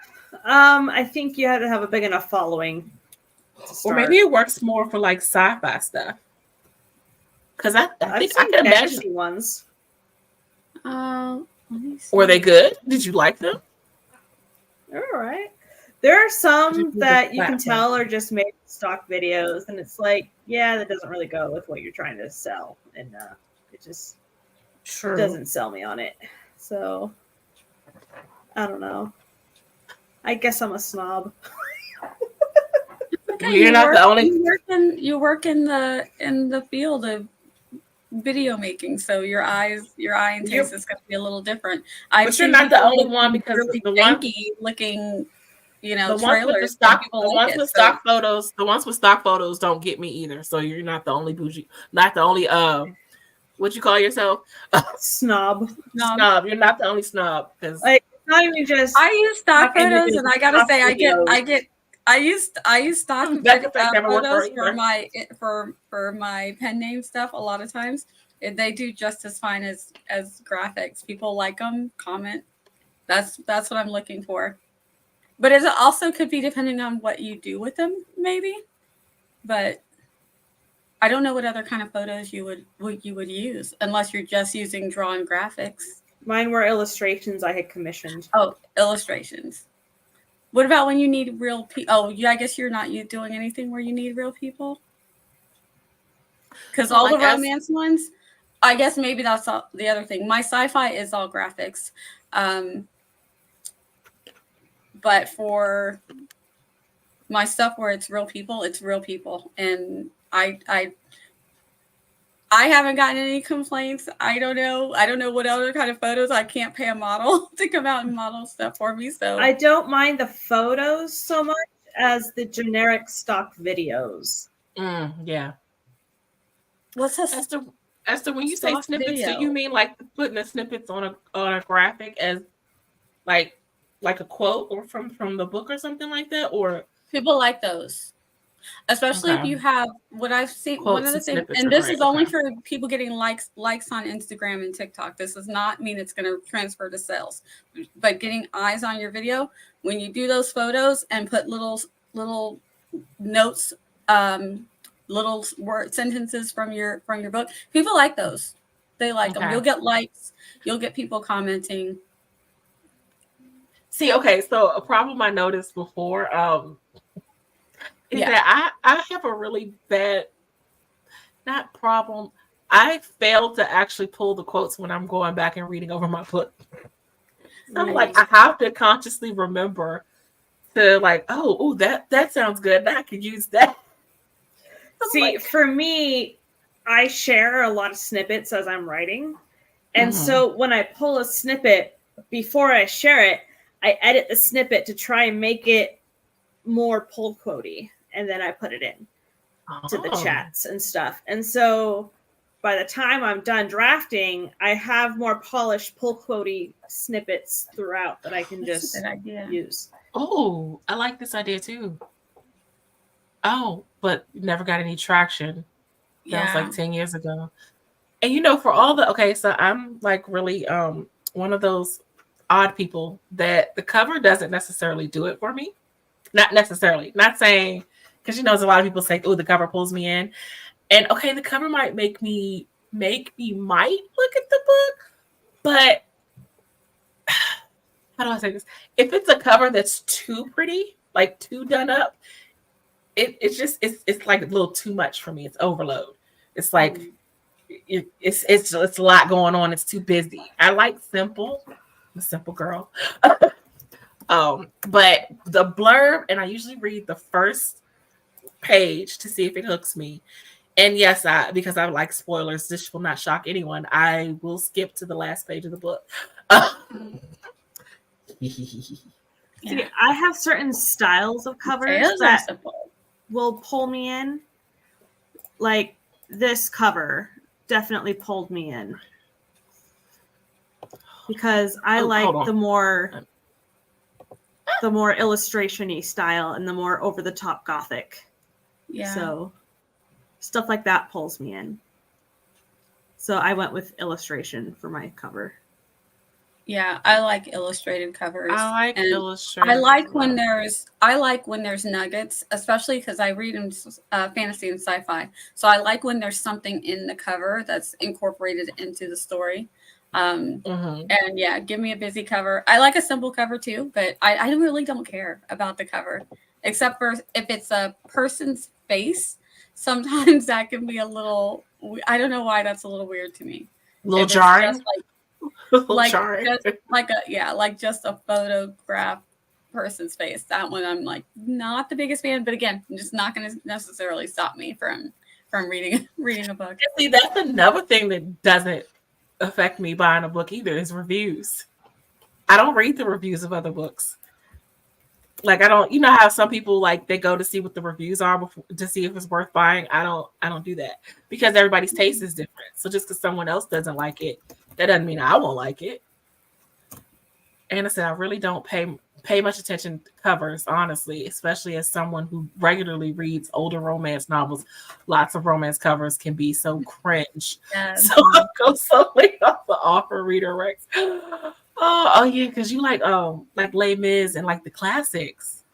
I think you have to have a big enough following. Or maybe it works more for like sci-fi stuff. Because I think I can imagine ones. Were they good? Did you like them? They're all right. There are some that you can tell are just made stock videos, and it's like, yeah, that doesn't really go with what you're trying to sell, and it just doesn't sell me on it. So I don't know. I guess I'm a snob. Okay, you're not the only. You work in the field of video making, so your eye and taste is going to be a little different. But you're not the only one because really the janky looking, the trailers. Ones with stock photos don't get me either. So you're not the only bougie, not the only what you call yourself? Snob. You're not the only snob because like not even just. I use stock photos, and I gotta say, I use stock photos for my pen name stuff a lot of times. They do just as fine as graphics. People like them, comment. That's what I'm looking for. But it also could be depending on what you do with them, maybe. But I don't know what other kind of photos you would use unless you're just using drawn graphics. Mine were illustrations I had commissioned. Oh, illustrations. What about when you need real people? Oh, yeah, I guess you're not doing anything where you need real people? Because all the romance ones, I guess maybe that's the other thing. My sci-fi is all graphics. But for my stuff where it's real people, it's real people. And I haven't gotten any complaints. I don't know what other kind of photos. I can't pay a model to come out and model stuff for me. So I don't mind the photos so much as the generic stock videos. Yeah. What's this? Esther, when you say snippets, do you mean like putting the snippets on a graphic as like a quote or from the book or something like that? Or people like those. Especially if you have what I've seen. Quotes one of the things, and this is only for people getting likes on Instagram and TikTok. This does not mean it's going to transfer to sales, but getting eyes on your video when you do those photos and put little notes, little word sentences from your book. People like those. They like them. You'll get likes. You'll get people commenting. See, okay, so a problem I noticed before. Is that I have a really bad, not problem. I fail to actually pull the quotes when I'm going back and reading over my book. I'm like, I have to consciously remember to like, that sounds good. I could use that. See, for me, I share a lot of snippets as I'm writing. And so when I pull a snippet, before I share it, I edit the snippet to try and make it more pull quotey. And then I put it in to the chats and stuff. And so by the time I'm done drafting, I have more polished pull quotey snippets throughout that I can just use. Oh, I like this idea too. Oh, but never got any traction. That was like 10 years ago. And for all so I'm like really one of those odd people that the cover doesn't necessarily do it for me. Not necessarily. Not saying, because there's a lot of people say, the cover pulls me in. And the cover might make me might look at the book, but how do I say this? If it's a cover that's too pretty, like too done up, it's like a little too much for me. It's overload. It's like it's a lot going on. It's too busy. I like simple. I'm a simple girl. But the blurb, and I usually read the first page to see if it hooks me. And yes, because I like spoilers, this will not shock anyone. I will skip to the last page of the book. See, I have certain styles of covers Sales are that simple. will pull me in. Like this cover definitely pulled me in because I like the more illustration-y style and the more over-the-top gothic. Yeah. So stuff like that pulls me in. So I went with illustration for my cover. Yeah, I like illustrated covers. I like and illustrated. I like when there's nuggets, especially because I read in fantasy and sci-fi. So I like when there's something in the cover that's incorporated into the story. And yeah, give me a busy cover. I like a simple cover too, but I really don't care about the cover, except for if it's a person's face. Sometimes that can be a little. I don't know why that's a little weird to me. A little jarring. Just a photograph person's face. That one I'm like not the biggest fan, but again, I'm just not going to necessarily stop me from reading a book. See, that's another thing that doesn't affect me buying a book either is reviews. I don't read the reviews of other books. Like I don't, you know how some people like they go to see what the reviews are before, to see if it's worth buying. I don't do that because everybody's taste is different. So just because someone else doesn't like it, that doesn't mean I won't like it. And I said I really don't pay much attention to covers, honestly, especially as someone who regularly reads older romance novels. Lots of romance covers can be so cringe. Yes. So I go solely off the offer reader Rex. Oh yeah, because you like Les Mis and like the classics,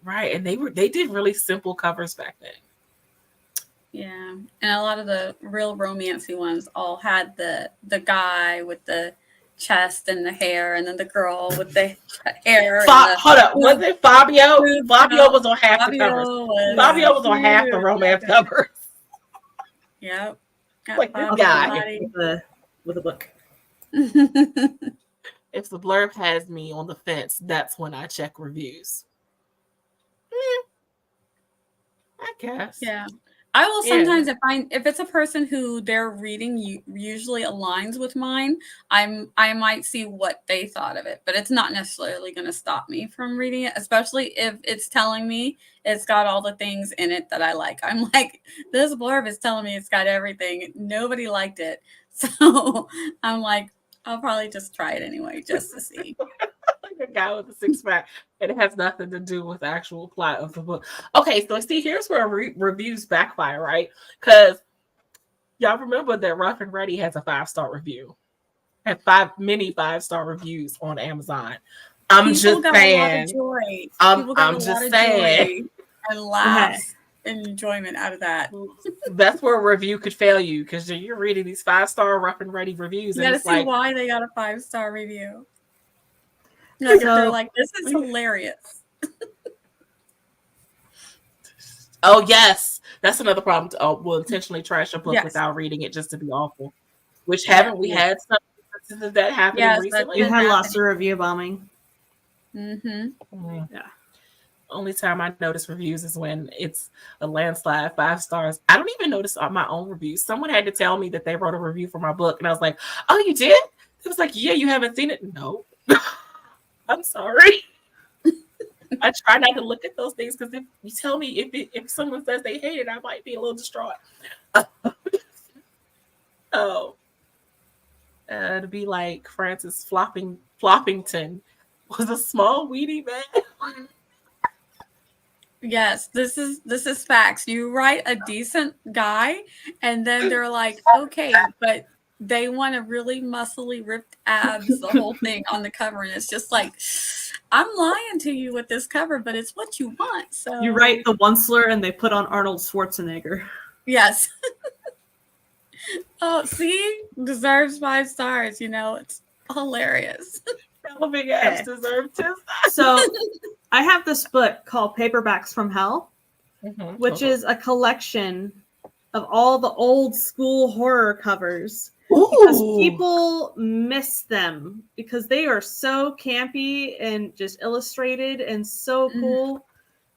right? And they did really simple covers back then. Yeah, and a lot of the real romancy ones all had the guy with the chest and the hair, and then the girl with the hair. Hold up, was it Fabio? Fabio was on half the covers. Fabio was on half the romance covers. Yep, like this guy with a book. If the blurb has me on the fence, that's when I check reviews. I guess. Yeah. I will sometimes if it's a person who their reading usually aligns with mine, I might see what they thought of it, but it's not necessarily going to stop me from reading it, especially if it's telling me it's got all the things in it that I like. I'm like, this blurb is telling me it's got everything. Nobody liked it. So I'm like, I'll probably just try it anyway, just to see. Like a guy with a six-pack. It has nothing to do with the actual plot of the book. Okay, so see, here's where reviews backfire, right? Because y'all remember that Rough and Ready has a 5-star review. Had many 5-star reviews on Amazon. I'm just saying. I'm just saying. And laughs and enjoyment out of that. That's where a review could fail you because you're reading these 5-star Rough and Ready reviews. You gotta see why they got a 5-star review. They're like, this is hilarious. Oh yes, that's another problem. We'll intentionally trash a book without reading it just to be awful. Which haven't we had some instances of that happening recently? You had lots of review bombing. Mm-hmm. Yeah. Only time I notice reviews is when it's a landslide 5 stars. I don't even notice on my own reviews. Someone had to tell me that they wrote a review for my book, and I was like, "Oh, you did?" It was like, "Yeah, you haven't seen it." No. I'm sorry. I try not to look at those things because if you tell me if someone says they hate it, I might be a little distraught. To be like Francis Floppington was a small weedy man. Yes, this is facts. You write a decent guy, and then they're like, okay, but they want a really muscly, ripped abs, the whole thing on the cover, and it's just like, I'm lying to you with this cover, but it's what you want. So you write the one slur, and they put on Arnold Schwarzenegger. Yes. Oh, see, deserves 5 stars. You know, it's hilarious. Big abs deserve 2 stars. So, I have this book called Paperbacks from Hell, which is a collection of all the old school horror covers because Ooh. people miss them because they are so campy and just illustrated and so cool.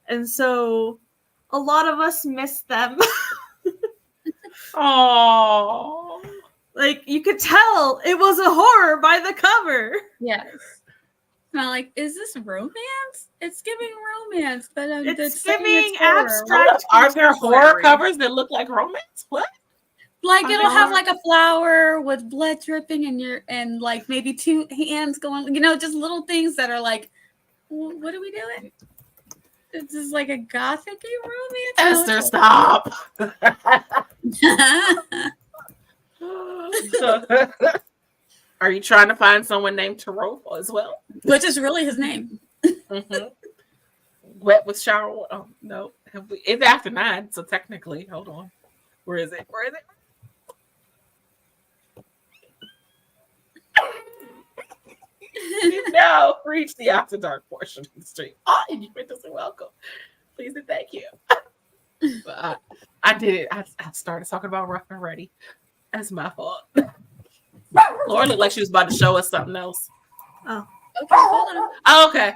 And so a lot of us miss them. Oh. Like, you could tell it was a horror by the cover. Yes. And I'm like, is this romance? It's giving romance, but It's saying giving horror. abstract. Are there horror contemporary. covers that look like romance? What? Like Are it'll there have horror? like a flower with blood dripping and like maybe two hands going, just little things that are like, what are we doing? This is like a gothic-y romance. Esther, stop. Are you trying to find someone named Tarot as well? Which is really his name. Mm-hmm. Wet with shower water. Oh, no. It's after 9, so technically, hold on. Where is it? We've now reached the after dark portion of the stream. Oh, you are welcome. Please and thank you. But I did it. I started talking about Rough and Ready. That's my fault. Laura looked like she was about to show us something else. Oh. Okay, hold on. Oh, okay.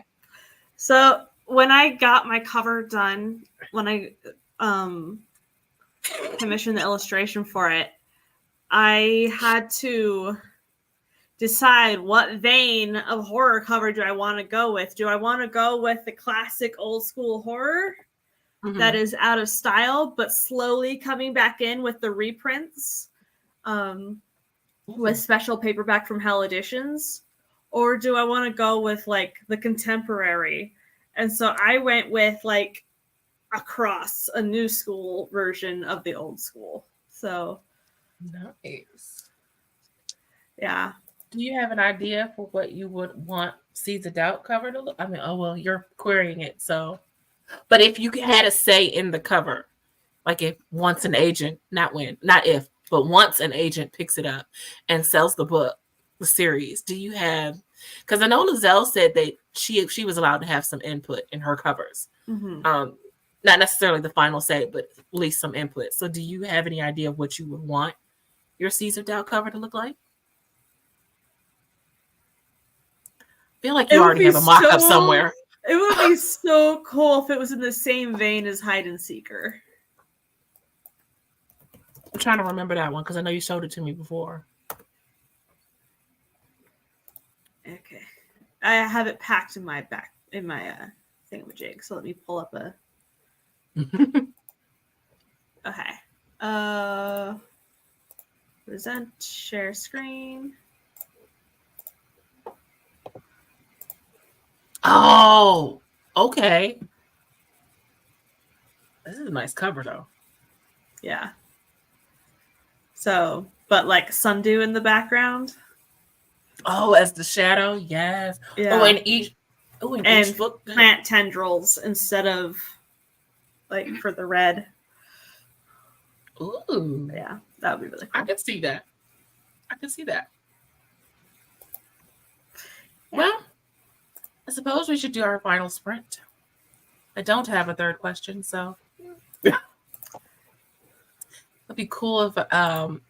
So when I got my cover done, when I commissioned the illustration for it, I had to decide what vein of horror cover do I want to go with. Do I want to go with the classic old school horror that is out of style, but slowly coming back in with the reprints with special paperback from Hell Editions? Or do I want to go with like the contemporary? And so I went with like a new school version of the old school. So nice. Yeah. Do you have an idea for what you would want Seeds of Doubt cover to look? I mean, oh well, you're querying it, so. But if you had a say in the cover, like if once an agent, not if, but once an agent picks it up and sells the book, the series, do you have? Because I know Lizelle said that she was allowed to have some input in her covers. Mm-hmm. Not necessarily the final say, but at least some input. So, do you have any idea of what you would want your Seeds of Doubt cover to look like? I feel like you already have a mock-up somewhere. It would be so cool if it was in the same vein as Hide and Seeker. I'm trying to remember that one because I know you showed it to me before. Okay. I have it packed in my thingamajig, so let me pull up a... Okay. Present, share screen. Oh, okay. This is a nice cover, though. Yeah. So, but like sundew in the background. Oh, as the shadow, yes. Yeah. Oh, and each book, plant tendrils instead of like for the red. Ooh, yeah, that would be really cool. I could see that. Yeah. Well, I suppose we should do our final sprint. I don't have a third question, so it'd be cool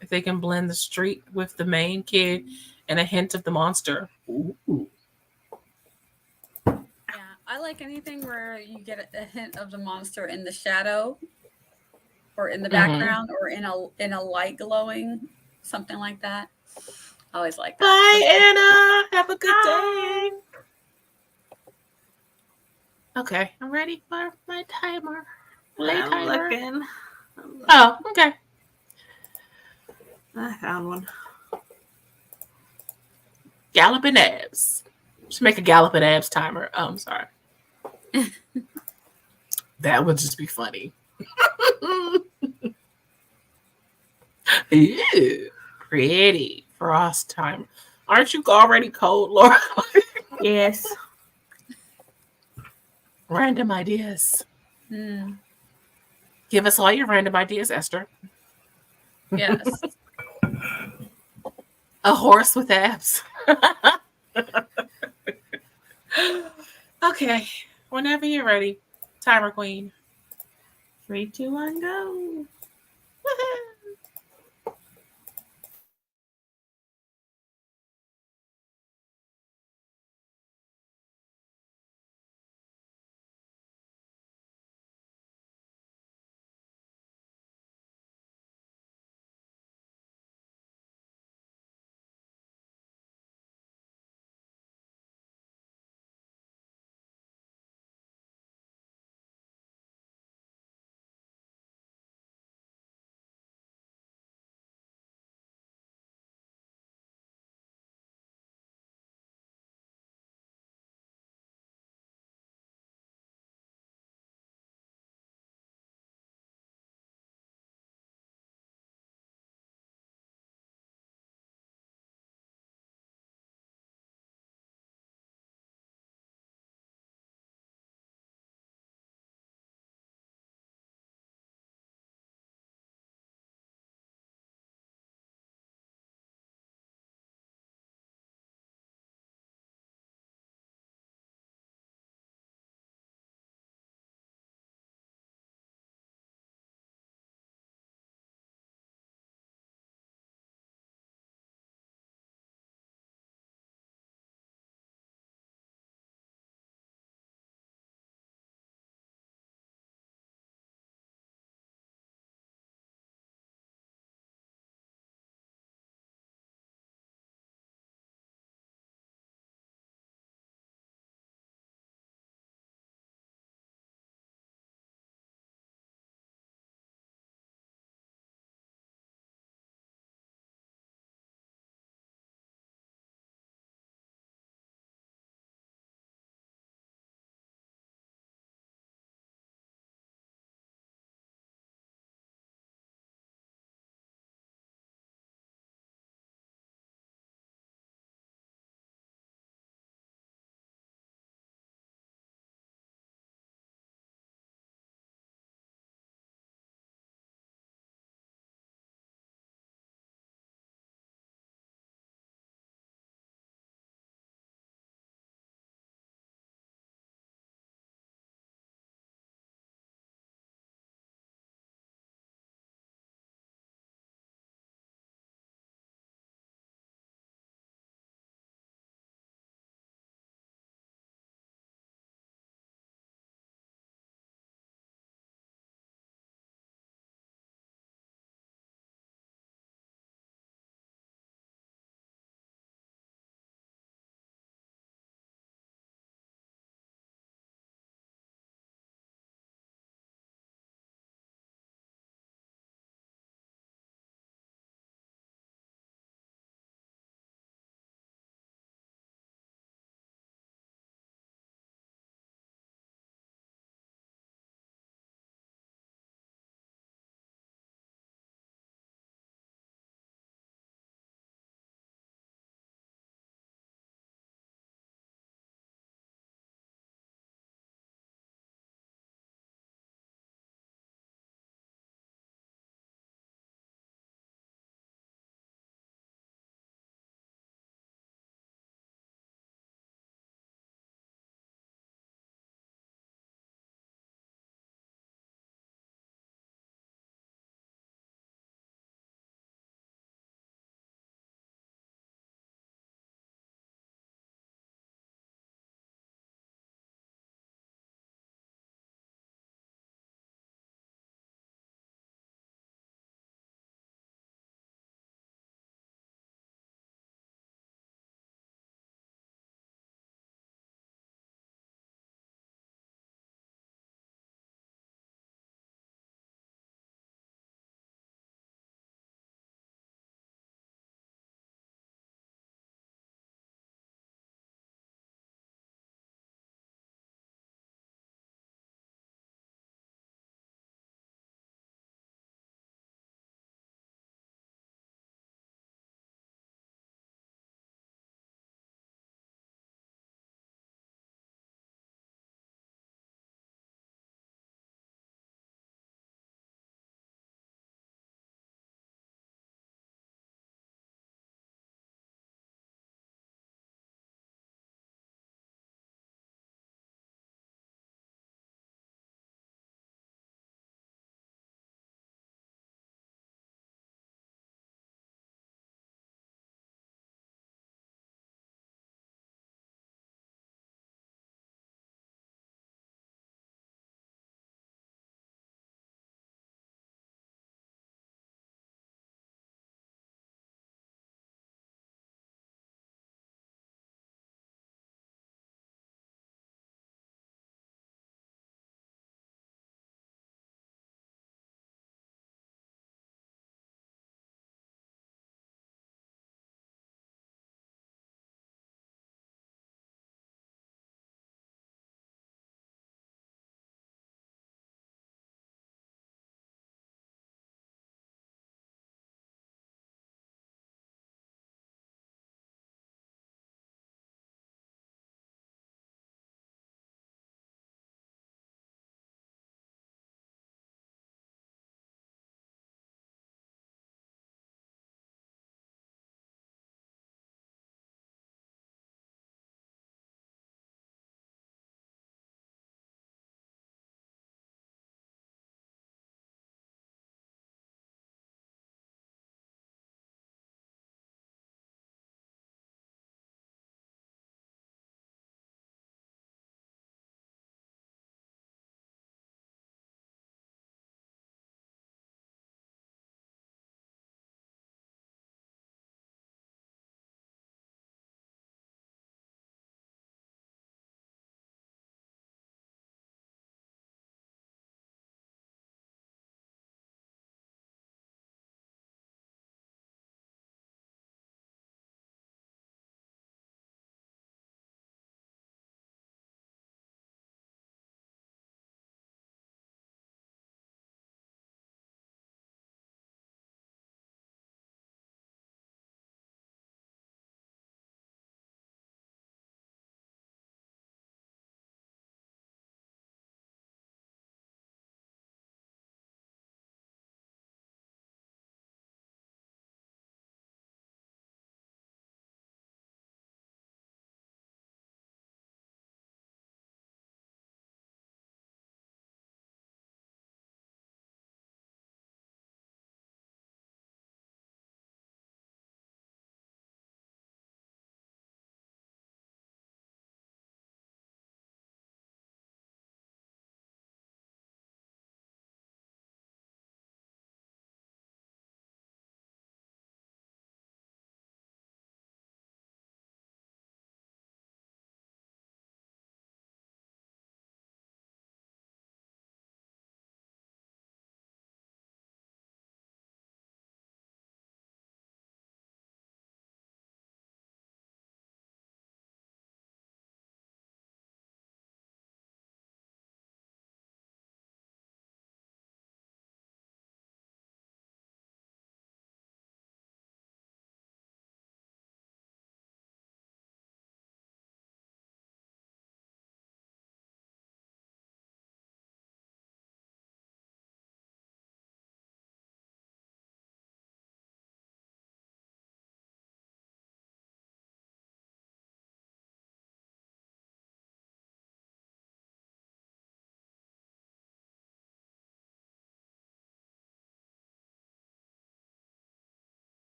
if they can blend the street with the main kid and a hint of the monster. Ooh. Yeah, I like anything where you get a hint of the monster in the shadow, or in the background, or in a light glowing, something like that. I always like that. Bye, Anna. Have a good day. Okay, I'm ready for my timer. I'm looking. Oh, okay. I found one. Galloping abs. Should make a galloping abs timer. Oh, I'm sorry. That would just be funny. Ew, pretty frost time. Aren't you already cold, Laura? Yes. Random ideas. Give us all your random ideas, Esther. Yes. A horse with abs. Okay. Whenever you're ready. Timer queen. 3, 2, 1, go. Woohoo!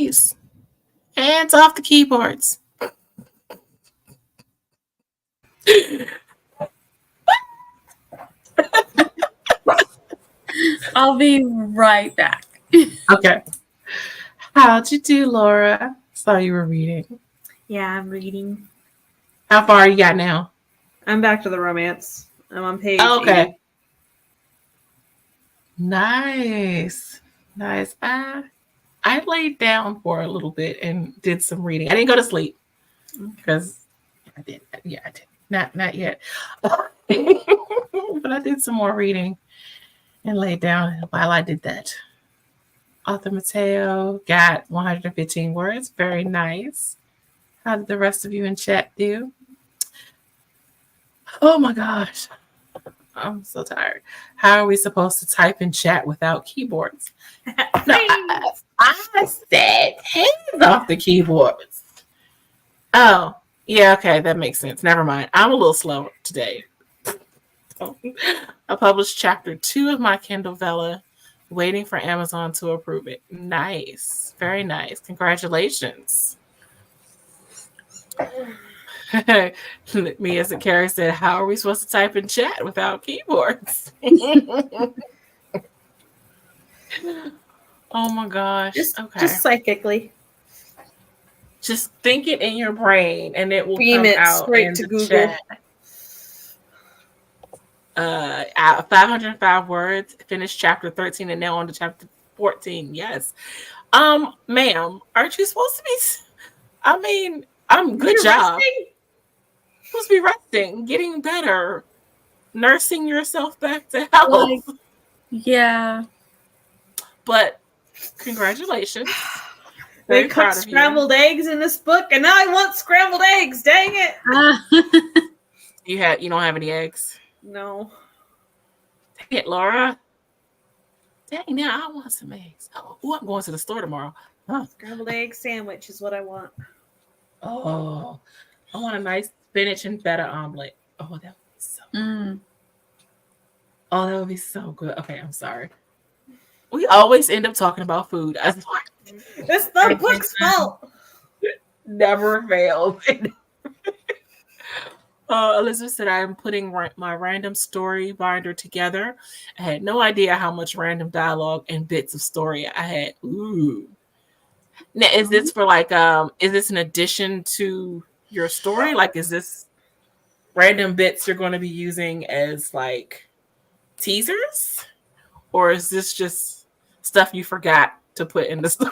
please. Hands off the keyboards. I'll be right back. Okay. How'd you do, Laura? Saw you were reading. Yeah, I'm reading. How far you got now? I'm back to the romance. I'm on page Okay. 80. Nice. I laid down for a little bit and did some reading. I didn't go to sleep because I did. Yeah, I did. Not yet. But I did some more reading and laid down while I did that. Author Mateo got 115 words. Very nice. How did the rest of you in chat do? Oh my gosh. I'm so tired. How are we supposed to type in chat without keyboards? No, I said hands off the keyboards. Oh, yeah, okay, that makes sense. Never mind. I'm a little slow today. I published chapter 2 of my Kindle Vella, waiting for Amazon to approve it. Nice. Very nice. Congratulations. Me as a Carrie said, how are we supposed to type in chat without keyboards? Oh my gosh. Just psychically. Just think it in your brain and it will Beam come it out straight in to the Google. chat. 505 words, finished chapter 13 and now on to chapter 14. Yes. Ma'am, aren't you supposed to be? I mean, good job. Resting? Supposed to be resting, getting better, nursing yourself back to health. Yeah. But congratulations. They Very proud cooked of scrambled eggs in this book, and now I want scrambled eggs. Dang it! You don't have any eggs? No. Dang it, Laura. Dang, now I want some eggs. Oh, I'm going to the store tomorrow. Huh. Scrambled egg sandwich is what I want. Oh, I want a nice spinach and feta omelet. Oh, that would be so good. Oh, that would be so good. Okay, I'm sorry. We always end up talking about food. It's the book's fault. Never fails. Elizabeth said, I am putting my random story binder together. I had no idea how much random dialogue and bits of story I had. Ooh. Now, is this for is this an addition to your story? Like, is this random bits you're going to be using as like teasers? Or is this just stuff you forgot to put in the story?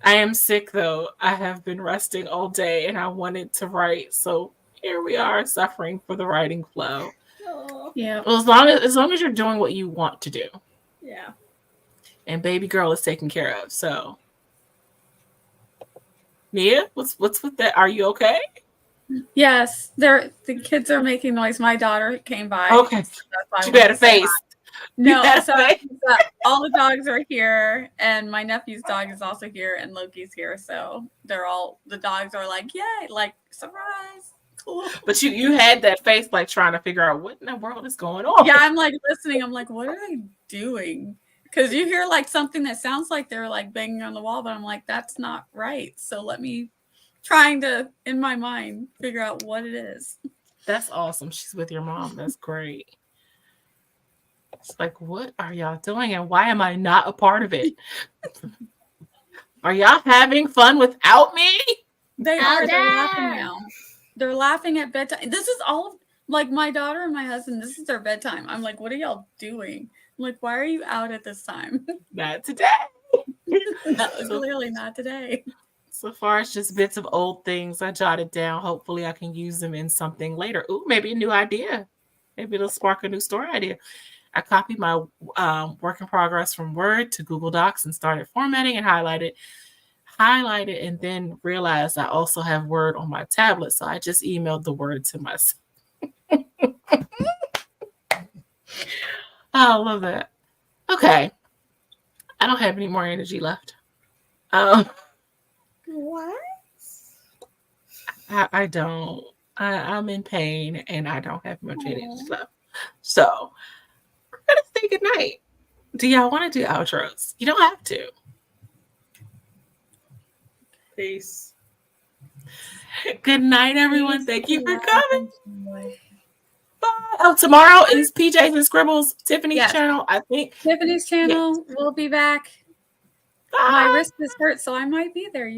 I am sick though. I have been resting all day and I wanted to write. So here we are suffering for the writing flow. Oh. Yeah. Well, as long as you're doing what you want to do. Yeah. And baby girl is taken care of. So Nia, what's with that? Are you okay? Yes. The kids are making noise. My daughter came by. Okay. You got a face. No, You so all the dogs are here, and my nephew's dog is also here, and Loki's here. So the dogs are like, yay, like surprise, cool. But you had that face like trying to figure out what in the world is going on. Yeah, I'm like listening. I'm like, what are they doing? Because you hear like something that sounds like they're like banging on the wall, but I'm like, that's not right. So let me trying to in my mind figure out what it is. That's awesome. She's with your mom. That's great. It's like, what are y'all doing and why am I not a part of it? Are y'all having fun without me? They are. They're laughing now. They're laughing at bedtime. This is all like my daughter and my husband. This is their bedtime. I'm like, what are y'all doing? I'm like, why are you out at this time? Not today. No, clearly not today. So far, it's just bits of old things I jotted down. Hopefully, I can use them in something later. Ooh, maybe a new idea. Maybe it'll spark a new story idea. I copied my work in progress from Word to Google Docs and started formatting and highlighted, and then realized I also have Word on my tablet. So I just emailed the Word to myself. I love that. Okay. I don't have any more energy left. What? I don't. I'm in pain and I don't have much energy left. So we're gonna say goodnight. Do y'all want to do outros? You don't have to. Peace. Good night, everyone. Thank you for coming. Bye. Bye. Oh, tomorrow is PJs and Scribbles, Tiffany's Yes. channel, I think. Tiffany's channel will be back. Bye. My wrist is hurt, so I might be there.